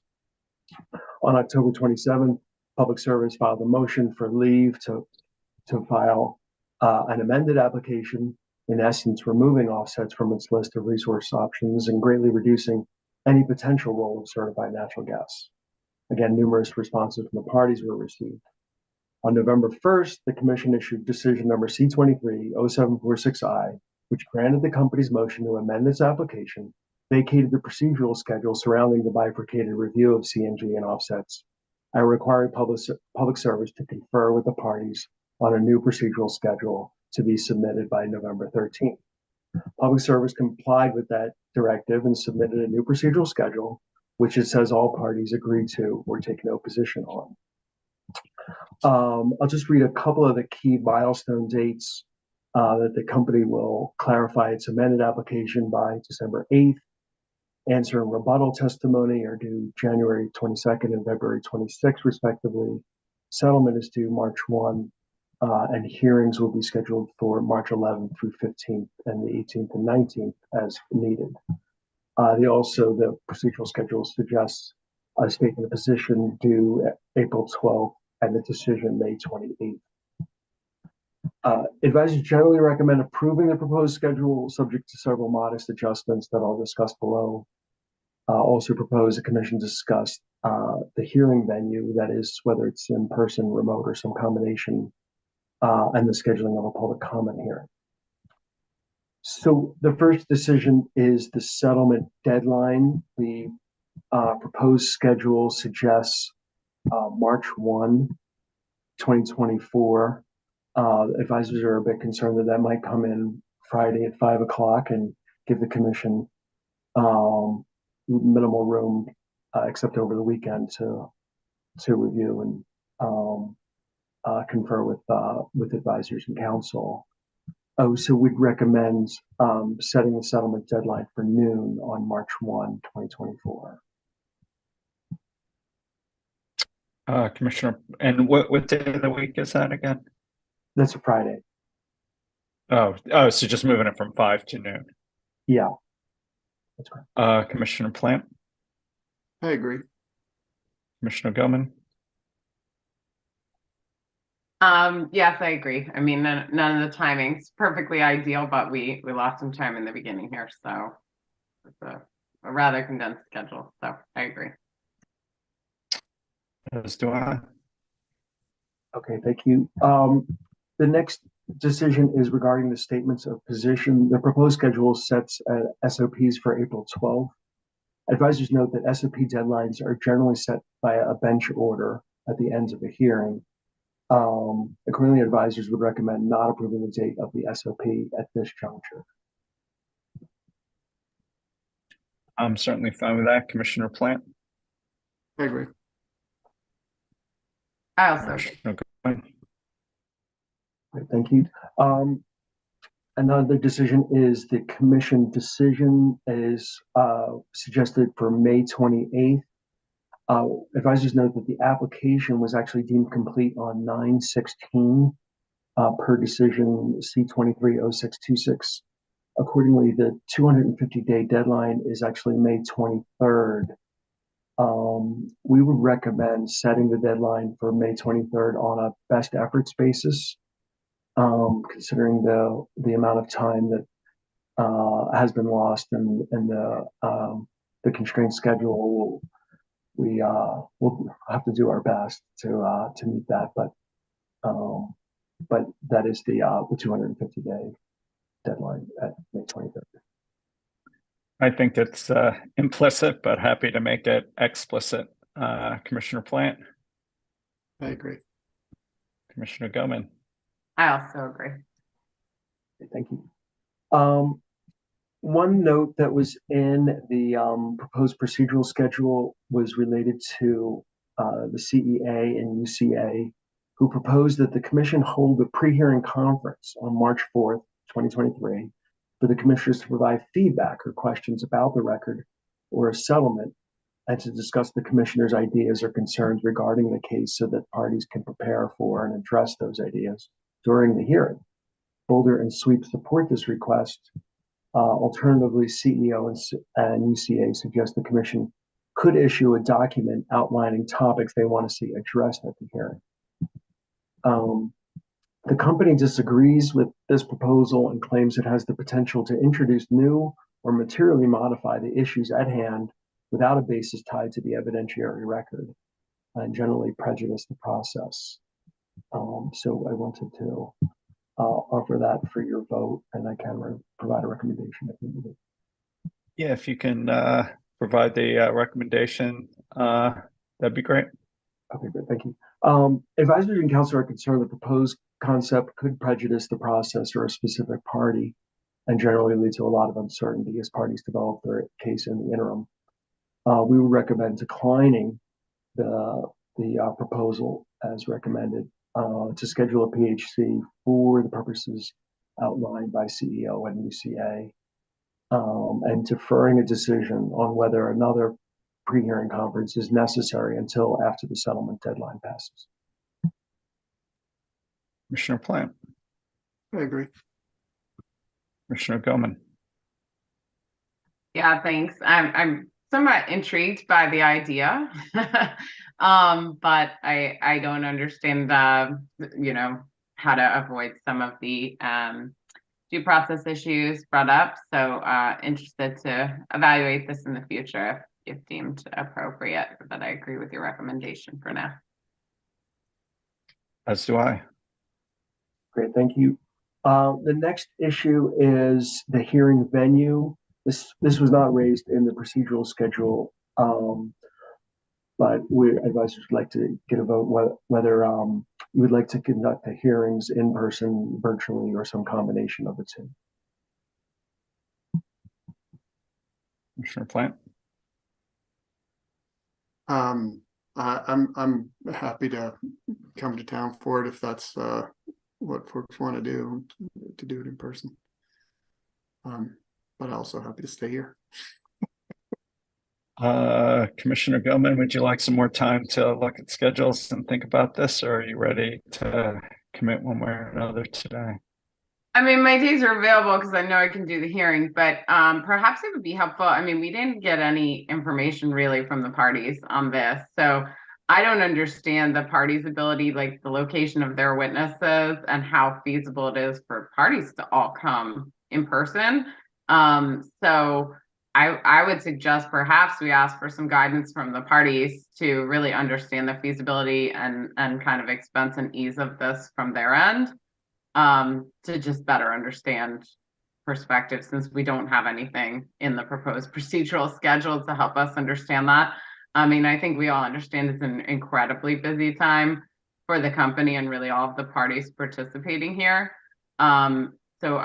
On October 27th, Public Service filed a motion for leave to file an amended application, in essence, removing offsets from its list of resource options and greatly reducing any potential role of certified natural gas. Again, numerous responses from the parties were received. On November 1st, the Commission issued decision number C23-0746I, which granted the company's motion to amend its application, vacated the procedural schedule surrounding the bifurcated review of CNG and offsets, and required public service to confer with the parties on a new procedural schedule to be submitted by November 13th. Public Service complied with that directive and submitted a new procedural schedule, which it says all parties agree to or take no position on. I'll just read a couple of the key milestone dates that the company will clarify its amended application by December 8th. Answer and rebuttal testimony are due January 22nd and February 26th, respectively. Settlement is due March 1, and hearings will be scheduled for March 11th through 15th and the 18th and 19th as needed. The procedural schedule suggests a statement of position due April 12th and the decision May 28th. Advisors generally recommend approving the proposed schedule subject to several modest adjustments that I'll discuss below. Also propose the Commission discuss the hearing venue, that is, whether it's in person, remote, or some combination, and the scheduling of a public comment hearing. So the first decision is the settlement deadline. The proposed schedule suggests March 1, 2024. Advisors are a bit concerned that might come in Friday at 5 o'clock and give the Commission minimal room, except over the weekend, to review and confer with advisors and counsel. So we'd recommend setting the settlement deadline for noon on March 1, 2024. Commissioner, and what day of the week is that again? That's a Friday. So just moving it from 5 to noon. Yeah, that's right. Commissioner Plant, I agree. Commissioner Gilman, Yes, I agree. I mean, none of the timing's perfectly ideal, but we lost some time in the beginning here, so it's a rather condensed schedule. So I agree. as do I. Okay, thank you. The next decision is regarding the statements of position. The proposed schedule sets SOPs for April 12th. Advisors note that SOP deadlines are generally set by a bench order at the ends of a hearing. Accordingly, advisors would recommend not approving the date of the SOP at this juncture. I'm certainly fine with that. Commissioner Plant. I agree. I also agree. Commissioner Gilman. Right, thank you. Another decision is the Commission decision is suggested for May 28th. Advisors note that the application was actually deemed complete on 9/16 per decision C23-0626. Accordingly, the 250-day deadline is actually May 23rd. We would recommend setting the deadline for May 23rd on a best efforts basis, considering the amount of time that has been lost and the constrained schedule. We'll have to do our best to meet that, but that is the 250-day deadline at May 23rd. I think it's implicit, but happy to make it explicit. Commissioner Plant, I agree. Commissioner Gilman. I also agree. Thank you. One note that was in the proposed procedural schedule was related to the CEA and UCA, who proposed that the Commission hold a pre-hearing conference on March 4th, 2023, for the Commissioners to provide feedback or questions about the record or a settlement, and to discuss the Commissioners' ideas or concerns regarding the case so that parties can prepare for and address those ideas during the hearing. Boulder and Sweep support this request. Alternatively, CEO and UCA suggest the commission could issue a document outlining topics they want to see addressed at the hearing. The company disagrees with this proposal and claims it has the potential to introduce new or materially modify the issues at hand without a basis tied to the evidentiary record and generally prejudice the process. So I wanted to offer that for your vote, and I can provide a recommendation if needed. Yeah, if you can provide the recommendation, that'd be great. Okay, good, thank you. Advisory and council are concerned the proposed concept could prejudice the process or a specific party and generally lead to a lot of uncertainty as parties develop their case in the interim. We would recommend declining the proposal as recommended to schedule a PHC for the purposes outlined by CEO and UCA, and deferring a decision on whether another pre-hearing conference is necessary until after the settlement deadline passes. Commissioner Plant. I agree. Commissioner Gilman. Yeah, thanks. I'm somewhat intrigued by the idea, but I don't understand how to avoid some of the due process issues brought up. So interested to evaluate this in the future if deemed appropriate. But I agree with your recommendation for now. As do I. Great, thank you. The next issue is the hearing venue. This was not raised in the procedural schedule, but advisors would like to get a vote whether you would like to conduct the hearings in person, virtually, or some combination of the two. Commissioner Plant. I'm happy to come to town for it if that's what folks want to do it in person. But also happy to stay here. Commissioner Gilman, would you like some more time to look at schedules and think about this, or are you ready to commit one way or another today? I mean, my days are available because I know I can do the hearing, but perhaps it would be helpful. I mean, we didn't get any information really from the parties on this. So I don't understand the parties' ability, like the location of their witnesses and how feasible it is for parties to all come in person. So I would suggest perhaps we ask for some guidance from the parties to really understand the feasibility and kind of expense and ease of this from their end, to just better understand perspective, since we don't have anything in the proposed procedural schedule to help us understand that. I mean, I think we all understand it's an incredibly busy time for the company and really all of the parties participating here. So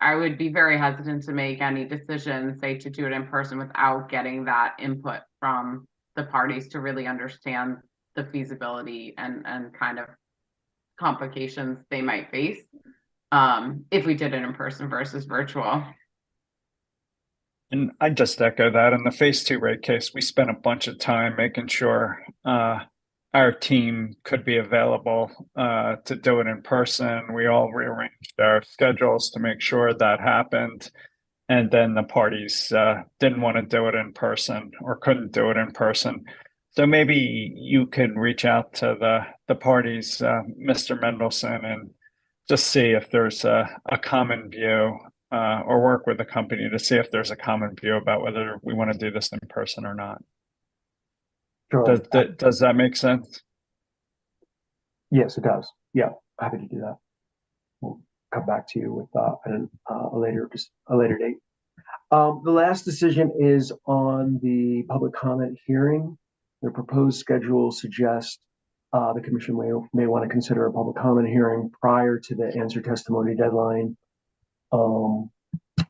I would be very hesitant to make any decision, say, to do it in person without getting that input from the parties to really understand the feasibility and kind of complications they might face if we did it in person versus virtual. And I just echo that. In the phase 2 rate case, we spent a bunch of time making sure our team could be available to do it in person. We all rearranged our schedules to make sure that happened. And then the parties didn't want to do it in person or couldn't do it in person. So maybe you can reach out to the parties, Mr. Mendelson, and just see if there's a common view, or work with the company to see if there's a common view about whether we want to do this in person or not. Sure. Does that make sense? Yes, it does. Yeah, happy to do that. We'll come back to you with a later date. The last decision is on the public comment hearing. The proposed schedule suggests the commission may want to consider a public comment hearing prior to the answer testimony deadline,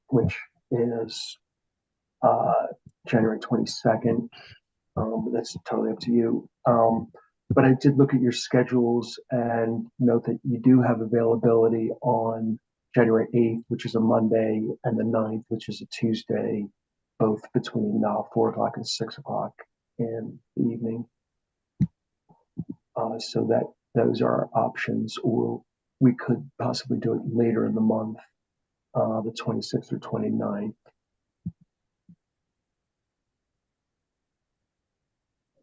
which is January 22nd. That's totally up to you. But I did look at your schedules and note that you do have availability on January 8th, which is a Monday, and the 9th, which is a Tuesday, both between 4 o'clock and 6 o'clock in the evening. So those are options, or we could possibly do it later in the month the 26th or 29th.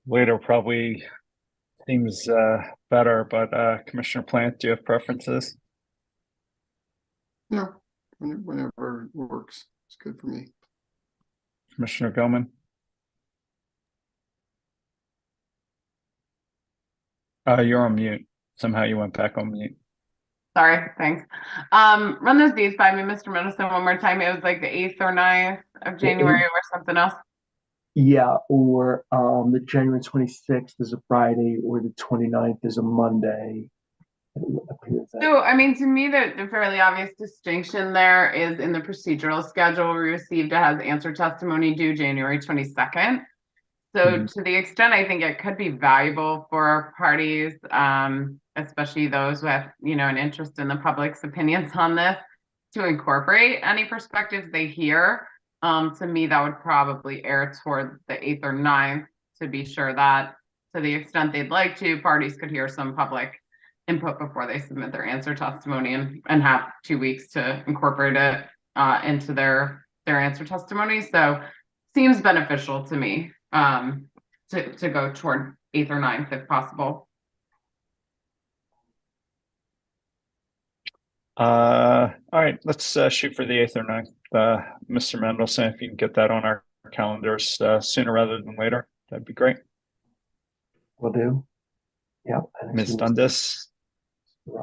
Later probably seems better, but Commissioner Plant, do you have preferences? Yeah, whenever works. It's good for me. Commissioner Gilman? You're on mute. Somehow you went back on mute. Sorry, thanks. Run those dates by me, Mr. Mendelson, one more time. It was like the 8th or 9th of January or something else. Yeah, or the January 26th is a Friday, or the 29th is a Monday. It appears that. So, I mean, to me, the fairly obvious distinction there is in the procedural schedule we received, it has answer testimony due January 22nd. So to the extent I think it could be valuable for parties, especially those with, an interest in the public's opinions on this, to incorporate any perspectives they hear. To me, that would probably err toward the 8th or 9th to be sure that to the extent they'd like to, parties could hear some public input before they submit their answer testimony and have 2 weeks to incorporate it into their answer testimony. So seems beneficial to me to go toward 8th or 9th if possible. All right, let's shoot for the 8th or 9th. Mr. Mendelson, if you can get that on our calendars sooner rather than later, that'd be great. Will do. Yeah. Ms. Dundas?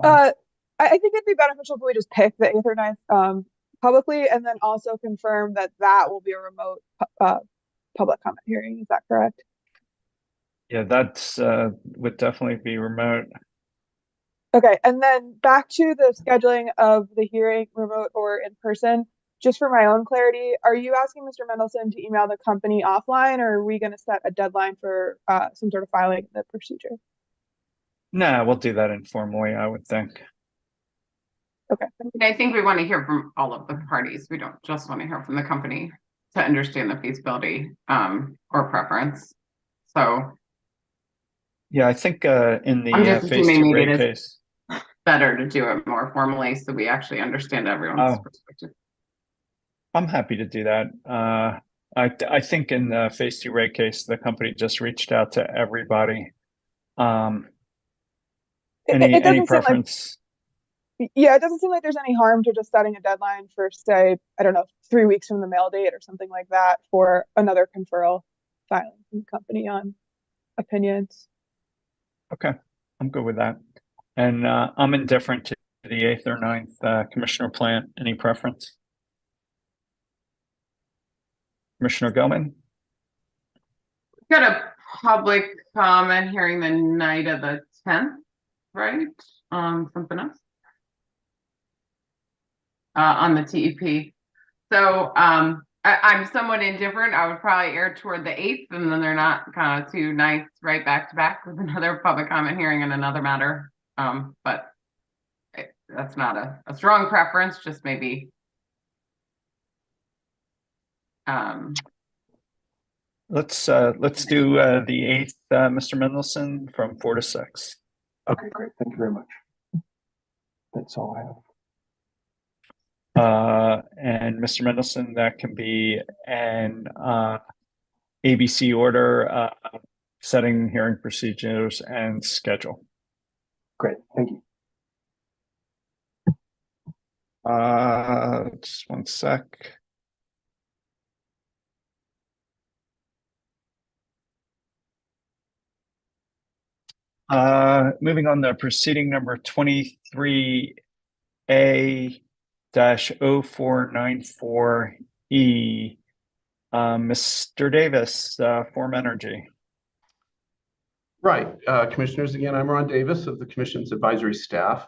I think it'd be beneficial if we just pick the 8th or 9th publicly, and then also confirm that will be a remote public comment hearing. Is that correct? Yeah, that's would definitely be remote. Okay, and then back to the scheduling of the hearing, remote or in person. Just for my own clarity, are you asking Mr. Mendelson to email the company offline, or are we going to set a deadline for some sort of filing the procedure? No, we'll do that informally, I would think. Okay. I think we want to hear from all of the parties. We don't just want to hear from the company to understand the feasibility or preference. So yeah, I think in the phase 2 rate case, better to do it more formally so we actually understand everyone's perspective. I'm happy to do that. I think in the phase 2 rate case, the company just reached out to everybody. Any preference? Yeah, it doesn't seem like there's any harm to just setting a deadline for, say, I don't know, 3 weeks from the mail date or something like that for another conferral filing from the company on opinions. Okay, I'm good with that. And I'm indifferent to the 8th or 9th. Commissioner Plant, any preference? Commissioner Gilman? We've got a public comment hearing the night of the 10th, right? Something else? On the TEP. So I'm somewhat indifferent. I would probably err toward the 8th, and then they're not kind of 2 nights right back to back with another public comment hearing and another matter. But that's not a strong preference, just maybe. Let's do the 8th, Mr. Mendelson, from 4 to 6. Okay, great. Thank you very much. That's all I have. And Mr. Mendelson, that can be an ABC order, setting hearing procedures and schedule. Great, thank you. Just one sec. Moving on to proceeding number 23A-0494E. Mr. Davis, Form Energy. Right, commissioners, again, I'm Ron Davis of the Commission's advisory staff.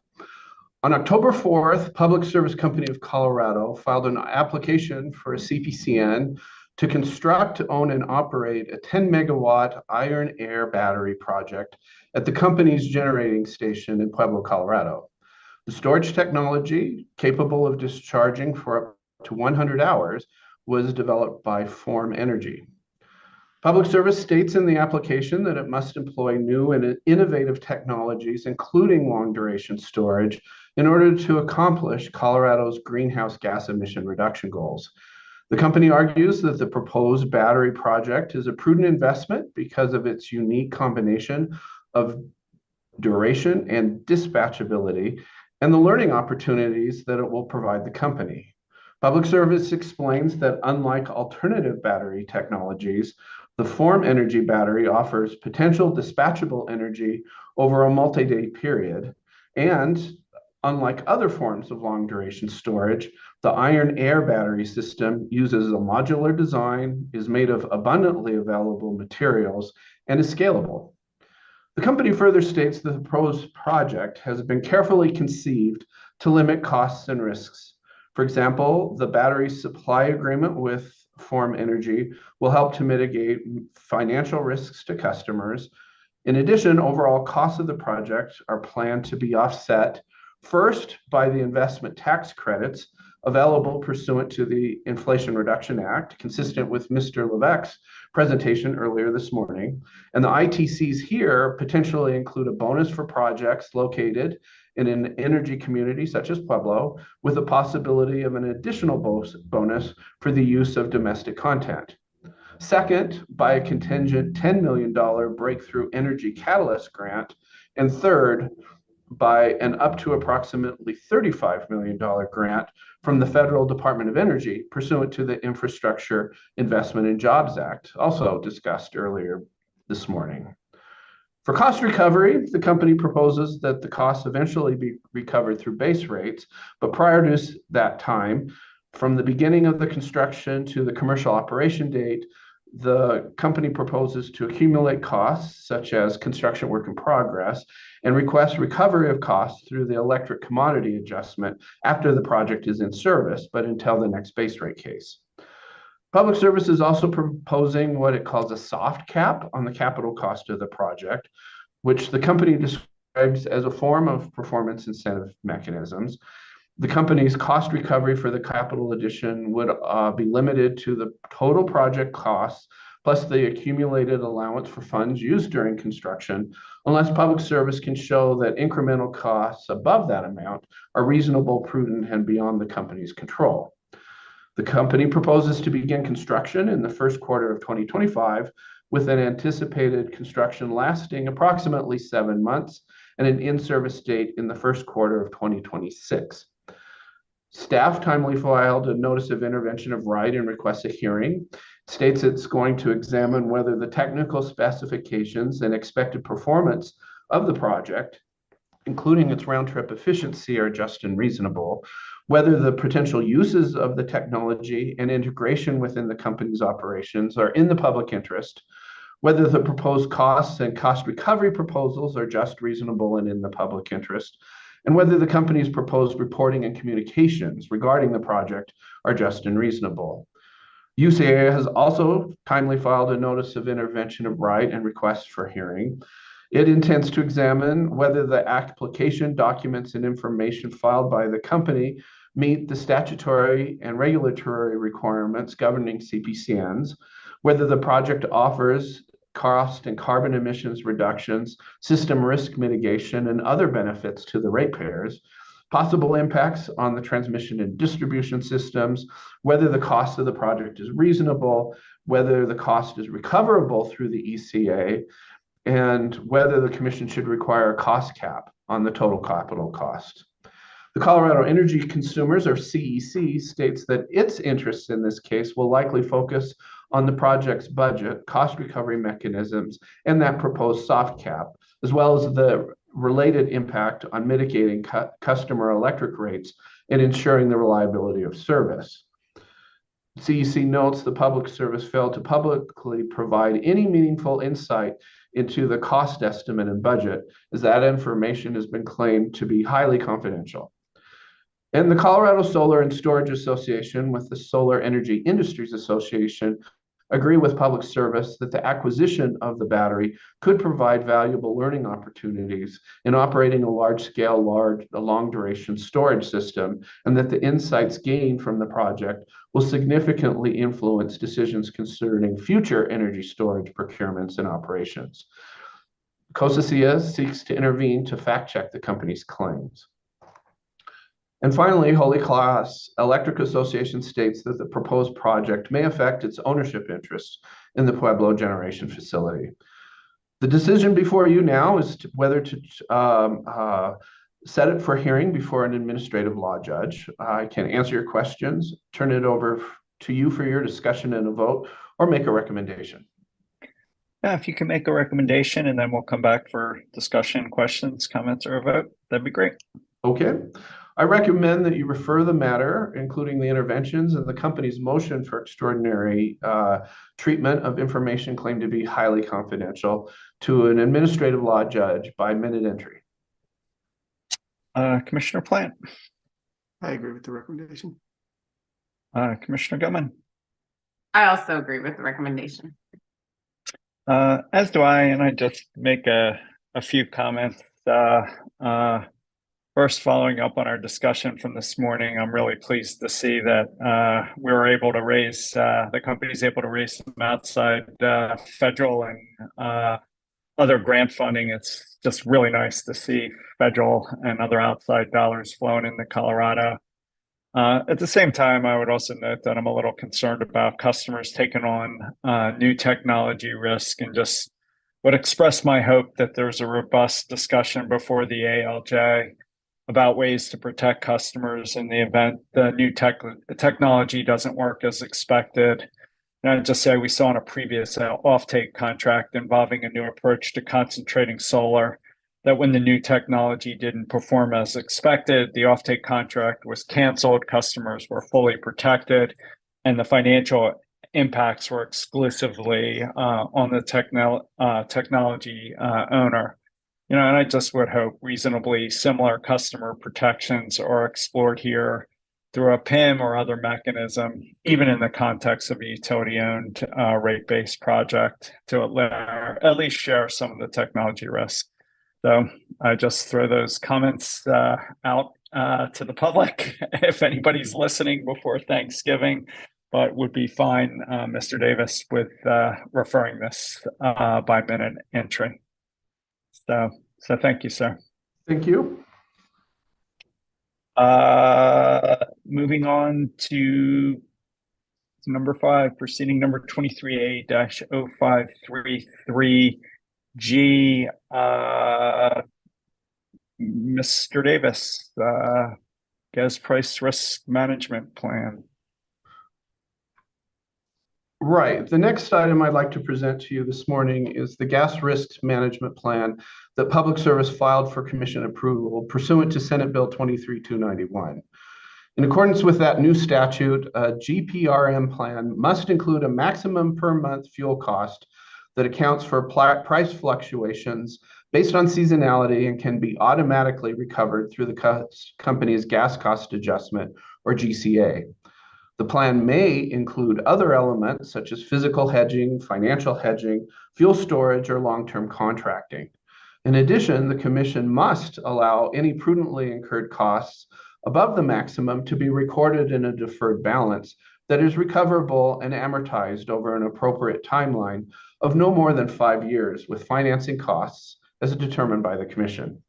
On October 4th, Public Service Company of Colorado filed an application for a CPCN to construct, own, and operate a 10 megawatt iron air battery project at the company's generating station in Pueblo, Colorado. The storage technology, capable of discharging for up to 100 hours, was developed by Form Energy. Public Service states in the application that it must employ new and innovative technologies, including long duration storage, in order to accomplish Colorado's greenhouse gas emission reduction goals. The company argues that the proposed battery project is a prudent investment because of its unique combination of duration and dispatchability and the learning opportunities that it will provide the company. Public Service explains that unlike alternative battery technologies, the Form Energy battery offers potential dispatchable energy over a multi-day period, and unlike other forms of long duration storage, the iron air battery system uses a modular design, is made of abundantly available materials, and is scalable. The company further states that the proposed project has been carefully conceived to limit costs and risks. For example, the battery supply agreement with Form Energy will help to mitigate financial risks to customers. In addition, overall costs of the project are planned to be offset first by the investment tax credits available pursuant to the Inflation Reduction Act, consistent with Mr. Levesque's presentation earlier this morning. And the ITCs here potentially include a bonus for projects located in an energy community such as Pueblo, with the possibility of an additional bonus for the use of domestic content. Second, by a contingent $10 million Breakthrough Energy Catalyst grant. And third, by an up to approximately $35 million grant from the Federal Department of Energy pursuant to the Infrastructure Investment and Jobs Act, also discussed earlier this morning. For cost recovery, the company proposes that the costs eventually be recovered through base rates, but prior to that time, from the beginning of the construction to the commercial operation date, the company proposes to accumulate costs such as construction work in progress and request recovery of costs through the electric commodity adjustment after the project is in service, but until the next base rate case. Public Service is also proposing what it calls a soft cap on the capital cost of the project, which the company describes as a form of performance incentive mechanisms. The company's cost recovery for the capital addition would be limited to the total project costs plus the accumulated allowance for funds used during construction, unless Public Service can show that incremental costs above that amount are reasonable, prudent, and beyond the company's control. The company proposes to begin construction in the first quarter of 2025, with an anticipated construction lasting approximately 7 months and an in-service date in the first quarter of 2026. Staff timely filed a notice of intervention of right and requests a hearing. It states it's going to examine whether the technical specifications and expected performance of the project, including its round-trip efficiency, are just and reasonable, whether the potential uses of the technology and integration within the company's operations are in the public interest, whether the proposed costs and cost recovery proposals are just, reasonable, and in the public interest, and whether the company's proposed reporting and communications regarding the project are just and reasonable. USAA has also timely filed a notice of intervention of right and request for hearing. It intends to examine whether the application documents and information filed by the company meet the statutory and regulatory requirements governing CPCNs, whether the project offers cost and carbon emissions reductions, system risk mitigation, and other benefits to the ratepayers, possible impacts on the transmission and distribution systems, whether the cost of the project is reasonable, whether the cost is recoverable through the ECA, and whether the commission should require a cost cap on the total capital cost. The Colorado Energy Consumers, or CEC, states that its interests in this case will likely focus on the project's budget, cost recovery mechanisms, and that proposed soft cap, as well as the related impact on mitigating customer electric rates and ensuring the reliability of service. CEC notes the Public Service failed to publicly provide any meaningful insight into the cost estimate and budget, as that information has been claimed to be highly confidential. And the Colorado Solar and Storage Association with the Solar Energy Industries Association agree with Public Service that the acquisition of the battery could provide valuable learning opportunities in operating a large-scale, long-duration storage system, and that the insights gained from the project will significantly influence decisions concerning future energy storage procurements and operations. COSACIA seeks to intervene to fact-check the company's claims. And finally, Holy Cross Electric Association states that the proposed project may affect its ownership interests in the Pueblo generation facility. The decision before you now is whether to set it for hearing before an administrative law judge. I can answer your questions, turn it over to you for your discussion and a vote, or make a recommendation. Yeah, if you can make a recommendation and then we'll come back for discussion, questions, comments, or a vote, that'd be great. Okay. I recommend that you refer the matter, including the interventions and the company's motion for extraordinary treatment of information claimed to be highly confidential, to an administrative law judge by minute entry. Commissioner Plant. I agree with the recommendation. Commissioner Gilman. I also agree with the recommendation. As do I, and I just make a few comments. First, following up on our discussion from this morning, I'm really pleased to see that we were able to raise, the company's able to raise some outside federal and other grant funding. It's just really nice to see federal and other outside dollars flowing into Colorado. At the same time, I would also note that I'm a little concerned about customers taking on new technology risk, and just would express my hope that there's a robust discussion before the ALJ about ways to protect customers in the event the new technology doesn't work as expected. And I'd just say we saw in a previous offtake contract involving a new approach to concentrating solar that when the new technology didn't perform as expected, the offtake contract was canceled, customers were fully protected, and the financial impacts were exclusively on the technology owner. You know, and I just would hope reasonably similar customer protections are explored here through a PIM or other mechanism, even in the context of a utility-owned rate-based project, to at least share some of the technology risk. So I just throw those comments out to the public if anybody's listening before Thanksgiving, but would be fine, Mr. Davis, with referring this by minute entry. So thank you, sir. Thank you. Moving on to number 5, proceeding number 23A-0533G. Mr. Davis, gas price risk management plan. Right. The next item I'd like to present to you this morning is the gas risk management plan that Public Service filed for commission approval pursuant to Senate Bill 23-291. In accordance with that new statute, a GPRM plan must include a maximum per month fuel cost that accounts for price fluctuations based on seasonality and can be automatically recovered through the company's gas cost adjustment, or GCA. The plan may include other elements such as physical hedging, financial hedging, fuel storage, or long-term contracting. In addition, the Commission must allow any prudently incurred costs above the maximum to be recorded in a deferred balance that is recoverable and amortized over an appropriate timeline of no more than 5 years, with financing costs as determined by the Commission.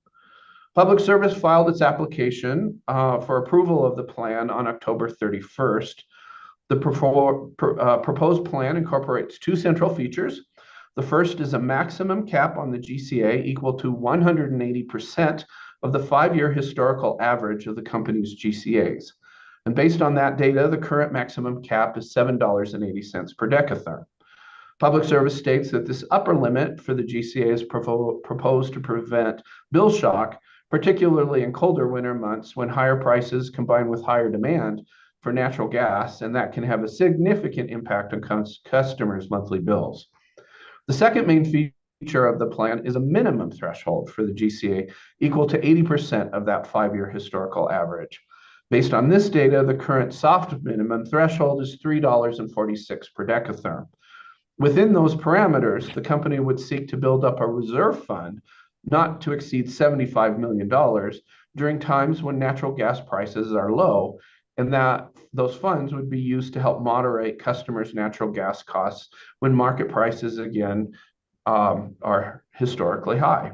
Public Service filed its application for approval of the plan on October 31st. The proposed plan incorporates 2 central features. The first is a maximum cap on the GCA equal to 180% of the 5-year historical average of the company's GCAs. And based on that data, the current maximum cap is $7.80 per decatherm. Public Service states that this upper limit for the GCA is proposed to prevent bill shock, particularly in colder winter months when higher prices combine with higher demand for natural gas, and that can have a significant impact on customers' monthly bills. The second main feature of the plan is a minimum threshold for the GCA equal to 80% of that 5-year historical average. Based on this data, the current soft minimum threshold is $3.46 per decatherm. Within those parameters, the company would seek to build up a reserve fund not to exceed $75 million during times when natural gas prices are low, and that those funds would be used to help moderate customers' natural gas costs when market prices again are historically high.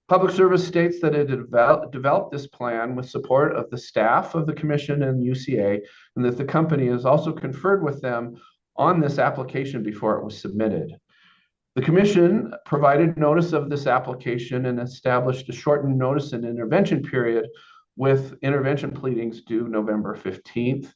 Public Service states that it developed this plan with support of the staff of the Commission and UCA, and that the company has also conferred with them on this application before it was submitted. The Commission provided notice of this application and established a shortened notice and intervention period with intervention pleadings due November 15th.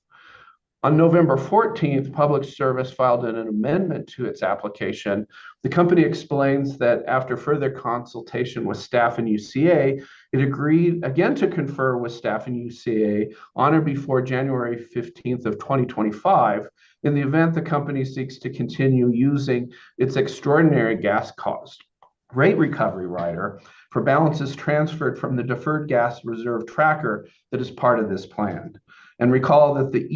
On November 14th, Public Service filed an amendment to its application. The company explains that after further consultation with staff and UCA, it agreed again to confer with staff and UCA on or before January 15th of 2025 in the event the company seeks to continue using its extraordinary gas cost rate recovery rider for balances transferred from the deferred gas reserve tracker that is part of this plan. And recall that the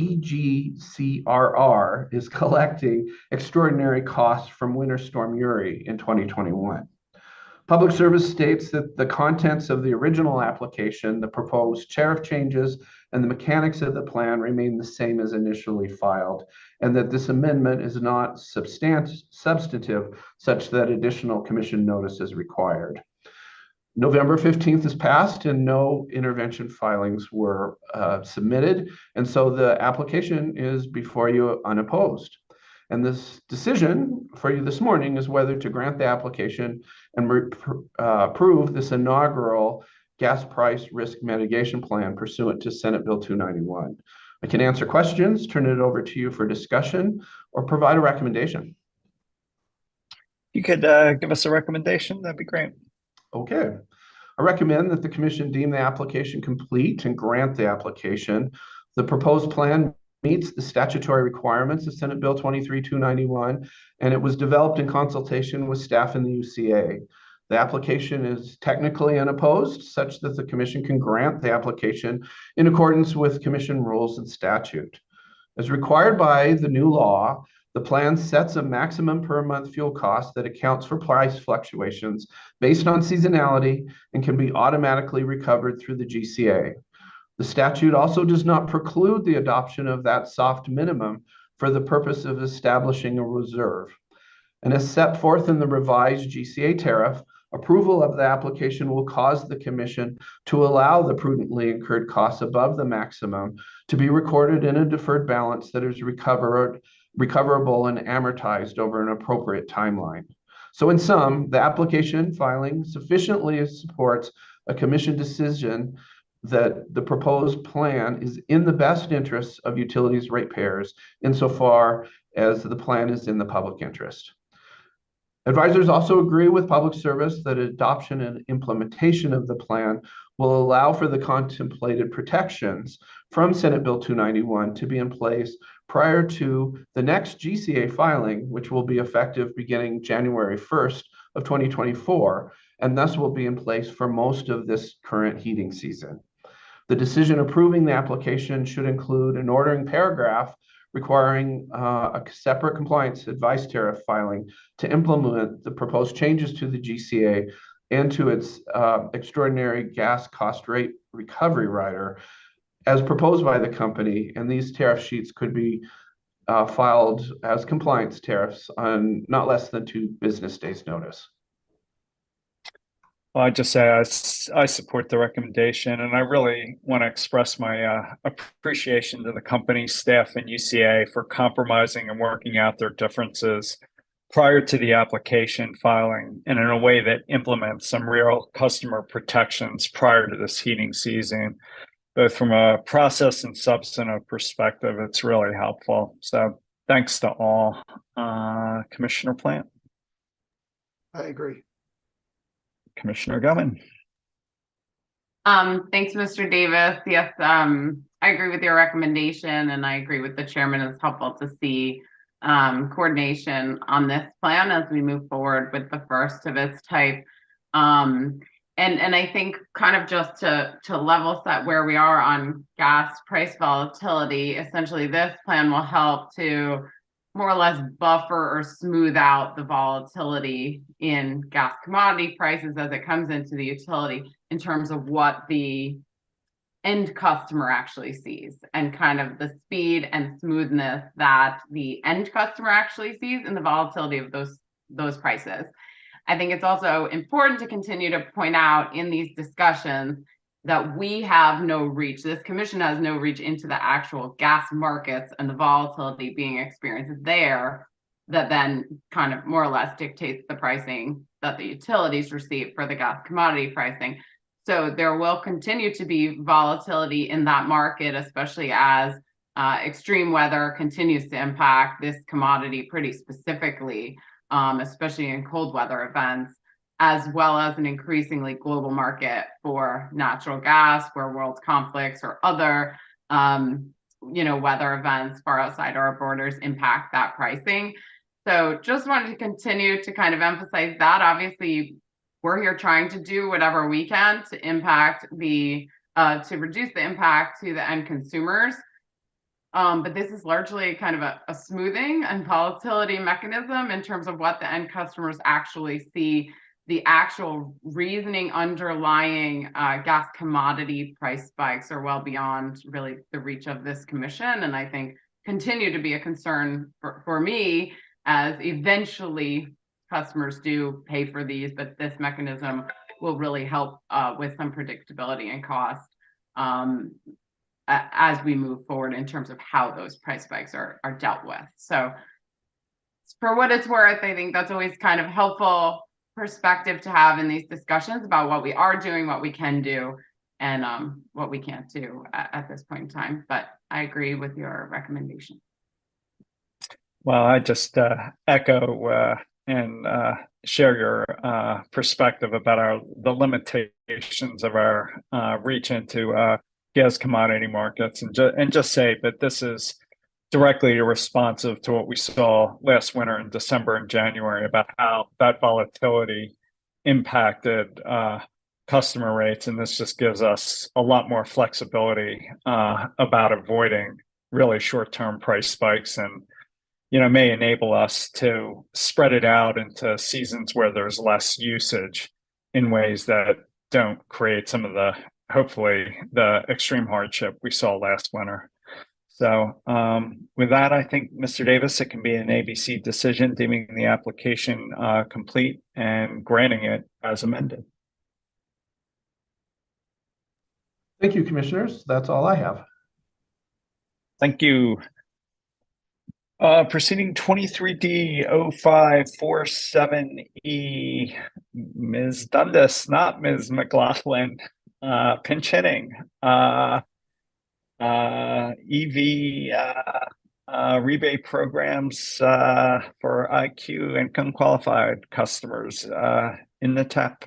EGCRR is collecting extraordinary costs from Winter Storm Uri in 2021. Public Service states that the contents of the original application, the proposed tariff changes, and the mechanics of the plan remain the same as initially filed, and that this amendment is not substantive such that additional Commission notice is required. November 15th has passed and no intervention filings were submitted. And so the application is before you unopposed. And this decision for you this morning is whether to grant the application and approve this inaugural gas price risk mitigation plan pursuant to Senate Bill 291. I can answer questions, turn it over to you for discussion, or provide a recommendation. You could give us a recommendation, that'd be great. Okay. I recommend that the Commission deem the application complete and grant the application. The proposed plan meets the statutory requirements of Senate Bill 23-291, and it was developed in consultation with staff in the UCA. The application is technically unopposed, such that the Commission can grant the application in accordance with Commission rules and statute. As required by the new law, the plan sets a maximum per month fuel cost that accounts for price fluctuations based on seasonality and can be automatically recovered through the GCA. The statute also does not preclude the adoption of that soft minimum for the purpose of establishing a reserve. And as set forth in the revised GCA tariff, approval of the application will cause the Commission to allow the prudently incurred costs above the maximum to be recorded in a deferred balance that is recoverable and amortized over an appropriate timeline. So in sum, the application filing sufficiently supports a Commission decision that the proposed plan is in the best interests of utilities ratepayers insofar as the plan is in the public interest. Advisors also agree with Public Service that adoption and implementation of the plan will allow for the contemplated protections from Senate Bill 291 to be in place prior to the next GCA filing, which will be effective beginning January 1st of 2024, and thus will be in place for most of this current heating season. The decision approving the application should include an ordering paragraph requiring a separate compliance advice tariff filing to implement the proposed changes to the GCA and to its extraordinary gas cost rate recovery rider as proposed by the company. And these tariff sheets could be filed as compliance tariffs on not less than 2 business days notice. Well, I just say I support the recommendation, and I really want to express my appreciation to the company, staff, and UCA for compromising and working out their differences prior to the application filing and in a way that implements some real customer protections prior to this heating season. Both from a process and substantive perspective, it's really helpful. So thanks to all. Commissioner Plant. I agree. Commissioner Gummin. Thanks, Mr. Davis. Yes, I agree with your recommendation, and I agree with the chairman. It's helpful to see coordination on this plan as we move forward with the first of its type. And I think kind of just to level set where we are on gas price volatility, essentially this plan will help to more or less buffer or smooth out the volatility in gas commodity prices as it comes into the utility in terms of what the end customer actually sees and kind of the speed and smoothness that the end customer actually sees in the volatility of those prices. I think it's also important to continue to point out in these discussions that we have no reach. This commission has no reach into the actual gas markets and the volatility being experienced there that then kind of more or less dictates the pricing that the utilities receive for the gas commodity pricing. So there will continue to be volatility in that market, especially as extreme weather continues to impact this commodity pretty specifically, especially in cold weather events, as well as an increasingly global market for natural gas, where world conflicts or other weather events far outside our borders impact that pricing. So just wanted to continue to kind of emphasize that. Obviously, we're here trying to do whatever we can to impact to reduce the impact to the end consumers. But this is largely kind of a smoothing and volatility mechanism in terms of what the end customers actually see. The actual reasoning underlying gas commodity price spikes are well beyond really the reach of this commission, and I think continue to be a concern for me, as eventually customers do pay for these, but this mechanism will really help with some predictability and cost as we move forward in terms of how those price spikes are dealt with. So for what it's worth, I think that's always kind of helpful perspective to have in these discussions about what we are doing, what we can do, and what we can't do at this point in time. But I agree with your recommendation. Well, I just echo and share your perspective about the limitations of our reach into gas commodity markets, and just say that this is directly responsive to what we saw last winter in December and January about how that volatility impacted customer rates. And this just gives us a lot more flexibility about avoiding really short-term price spikes, and may enable us to spread it out into seasons where there's less usage in ways that don't create some of hopefully the extreme hardship we saw last winter. So with that, I think, Mr. Davis, it can be an ABC decision deeming the application complete and granting it as amended. Thank you, commissioners. That's all I have. Thank you. Proceeding 23D0547E, Ms. Dundas, not Ms. McLaughlin, pinch hitting. EV rebate programs for IQ income qualified customers in the TAP.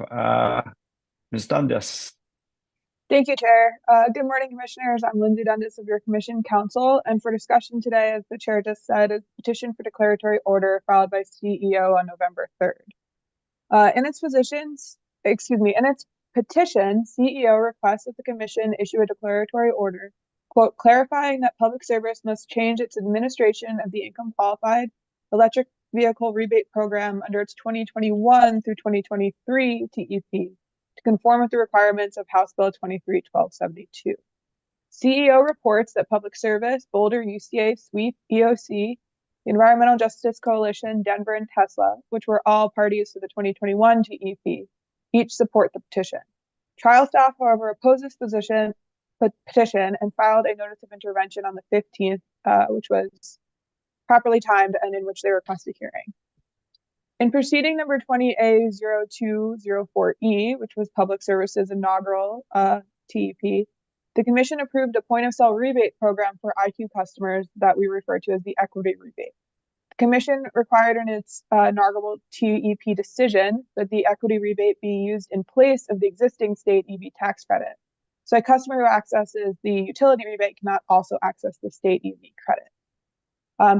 Ms. Dundas. Thank you, Chair. Good morning, Commissioners. I'm Lindsay Dundas of your Commission Council, and for discussion today, as the Chair just said, is petition for declaratory order filed by CEO on November 3rd. In its petition, CEO requests that the Commission issue a declaratory order, quote, clarifying that public service must change its administration of the income qualified electric vehicle rebate program under its 2021 through 2023 TEP to conform with the requirements of House Bill 23-1272. CEO reports that Public Service, Boulder, UCA, SWEEP, EOC, the Environmental Justice Coalition, Denver, and Tesla, which were all parties to the 2021 TEP, each support the petition. Trial staff, however, oppose this petition and filed a notice of intervention on the 15th, which was properly timed and in which they requested hearing. In proceeding number 20A0204E, which was Public Service's inaugural TEP, the Commission approved a point-of-sale rebate program for IQ customers that we refer to as the equity rebate. The Commission required in its inaugural TEP decision that the equity rebate be used in place of the existing state EV tax credit. So a customer who accesses the utility rebate cannot also access the state EV credit.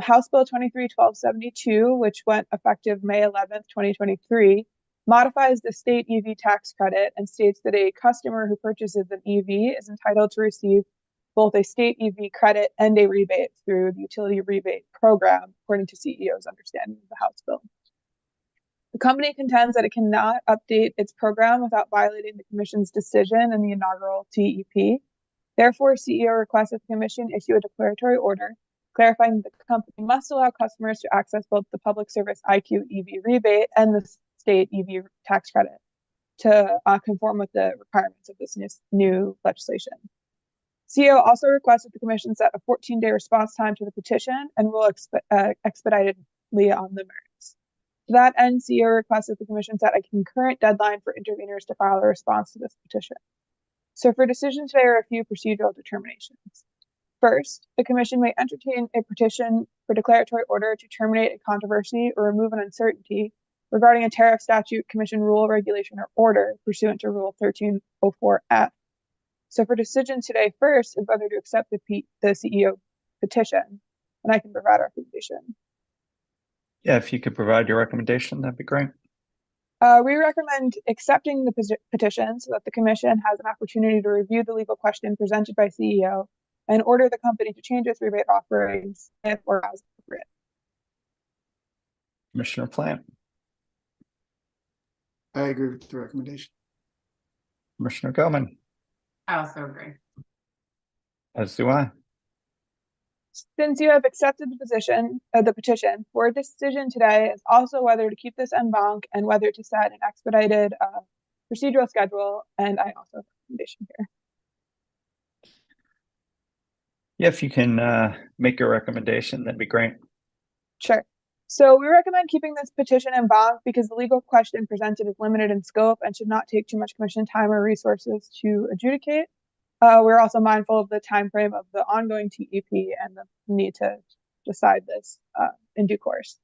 House Bill 23-1272, which went effective May 11th, 2023, modifies the state EV tax credit and states that a customer who purchases an EV is entitled to receive both a state EV credit and a rebate through the utility rebate program, according to CEO's understanding of the House bill. The company contends that it cannot update its program without violating the Commission's decision in the inaugural TEP. Therefore, CEO requests that the Commission issue a declaratory order clarifying that the company must allow customers to access both the Public Service IQ EV rebate and the state EV tax credit to conform with the requirements of this new legislation. CEO also requested the commission set a 14-day response time to the petition and rule expeditedly on the merits. To that end, CEO requested the commission set a concurrent deadline for interveners to file a response to this petition. So for decision today are a few procedural determinations. First, the commission may entertain a petition for declaratory order to terminate a controversy or remove an uncertainty regarding a tariff statute, commission rule, regulation, or order pursuant to Rule 1304F. So for decision today, first is whether to accept the CEO petition, and I can provide a recommendation. Yeah, if you could provide your recommendation, that'd be great. We recommend accepting the petition so that the commission has an opportunity to review the legal question presented by CEO and order the company to change its rebate offerings if or as appropriate. Commissioner Plant. I agree with the recommendation. Commissioner Goman. I also agree. As do I. Since you have accepted the petition, for decision today is also whether to keep this en banc and whether to set an expedited procedural schedule, and I also have a recommendation here. Yeah, if you can make your recommendation, that'd be great. Sure. So we recommend keeping this petition en banc because the legal question presented is limited in scope and should not take too much commission time or resources to adjudicate. We're also mindful of the time frame of the ongoing TEP and the need to decide this in due course.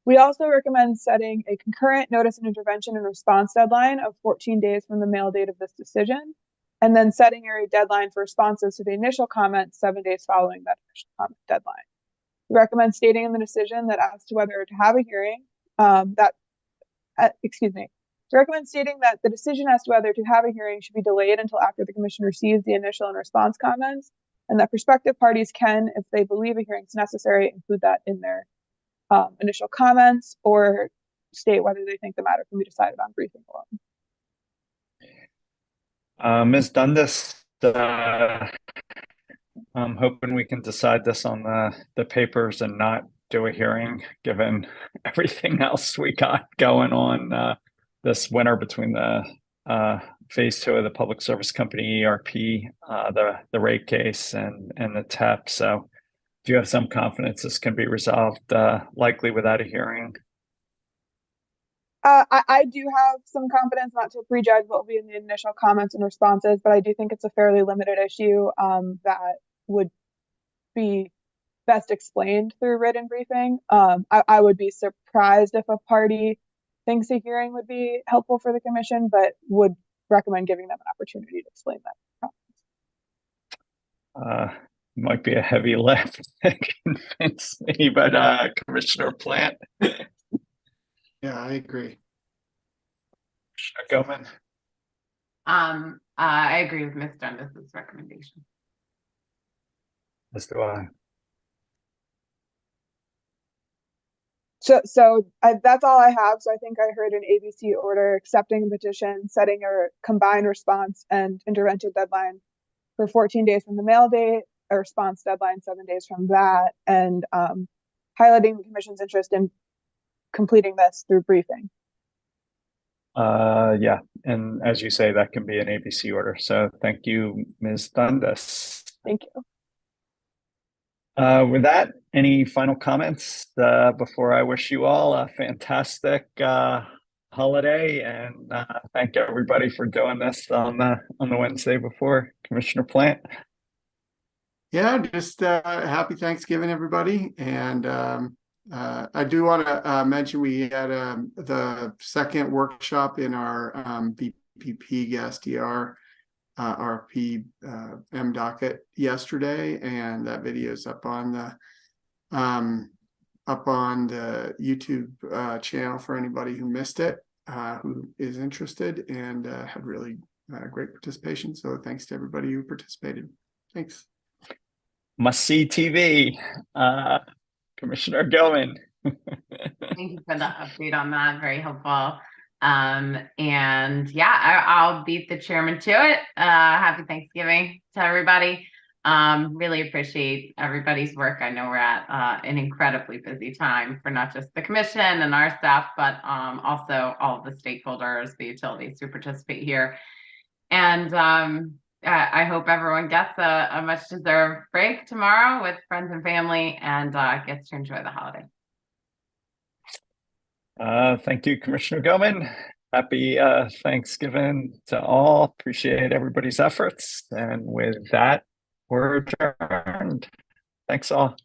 We also recommend setting a concurrent notice and intervention and response deadline of 14 days from the mail date of this decision, and then setting a deadline for responses to the initial comments 7 days following that initial comment deadline. We recommend stating in the decision that as to whether to have a hearing, we recommend stating that the decision as to whether to have a hearing should be delayed until after the commission receives the initial and response comments, and that prospective parties can, if they believe a hearing is necessary, include that in their initial comments or state whether they think the matter can be decided on briefing alone. Ms. Dundas, I'm hoping we can decide this on the papers and not do a hearing, given everything else we got going on this winter between the phase 2 of the Public Service Company ERP, the rate case, and the TEP. So do you have some confidence this can be resolved likely without a hearing? I do have some confidence, not to prejudge what will be in the initial comments and responses, but I do think it's a fairly limited issue that would be best explained through written briefing. I would be surprised if a party thinks a hearing would be helpful for the commission, but would recommend giving them an opportunity to explain that. Might be a heavy lift to convince me, but Commissioner Plant. Yeah, I agree. Commissioner Goman. I agree with Ms. Dundas's recommendation. As do I. So that's all I have. So I think I heard an ABC order accepting a petition, setting a combined response and intervention deadline for 14 days from the mail date, a response deadline 7 days from that, and highlighting the commission's interest in completing this through briefing. Yeah, and as you say, that can be an ABC order. So thank you, Ms. Dundas. Thank you. With that, any final comments before I wish you all a fantastic holiday and thank everybody for doing this on the Wednesday before. Commissioner Plant. Yeah, just happy Thanksgiving, everybody. And I do want to mention we had the second workshop in our BPP gas DR RFP M docket yesterday, and that video is up on the YouTube channel for anybody who missed it, who is interested, and had really great participation. So thanks to everybody who participated. Thanks. Must see TV. Commissioner Goman. Thank you for the update on that. Very helpful. And yeah, I'll beat the chairman to it. Happy Thanksgiving to everybody. Really appreciate everybody's work. I know we're at an incredibly busy time for not just the commission and our staff, but also all of the stakeholders, the utilities who participate here. And I hope everyone gets a much deserved break tomorrow with friends and family and gets to enjoy the holiday. Thank you, Commissioner Goman. Happy Thanksgiving to all. Appreciate everybody's efforts. And with that, we're adjourned. Thanks all.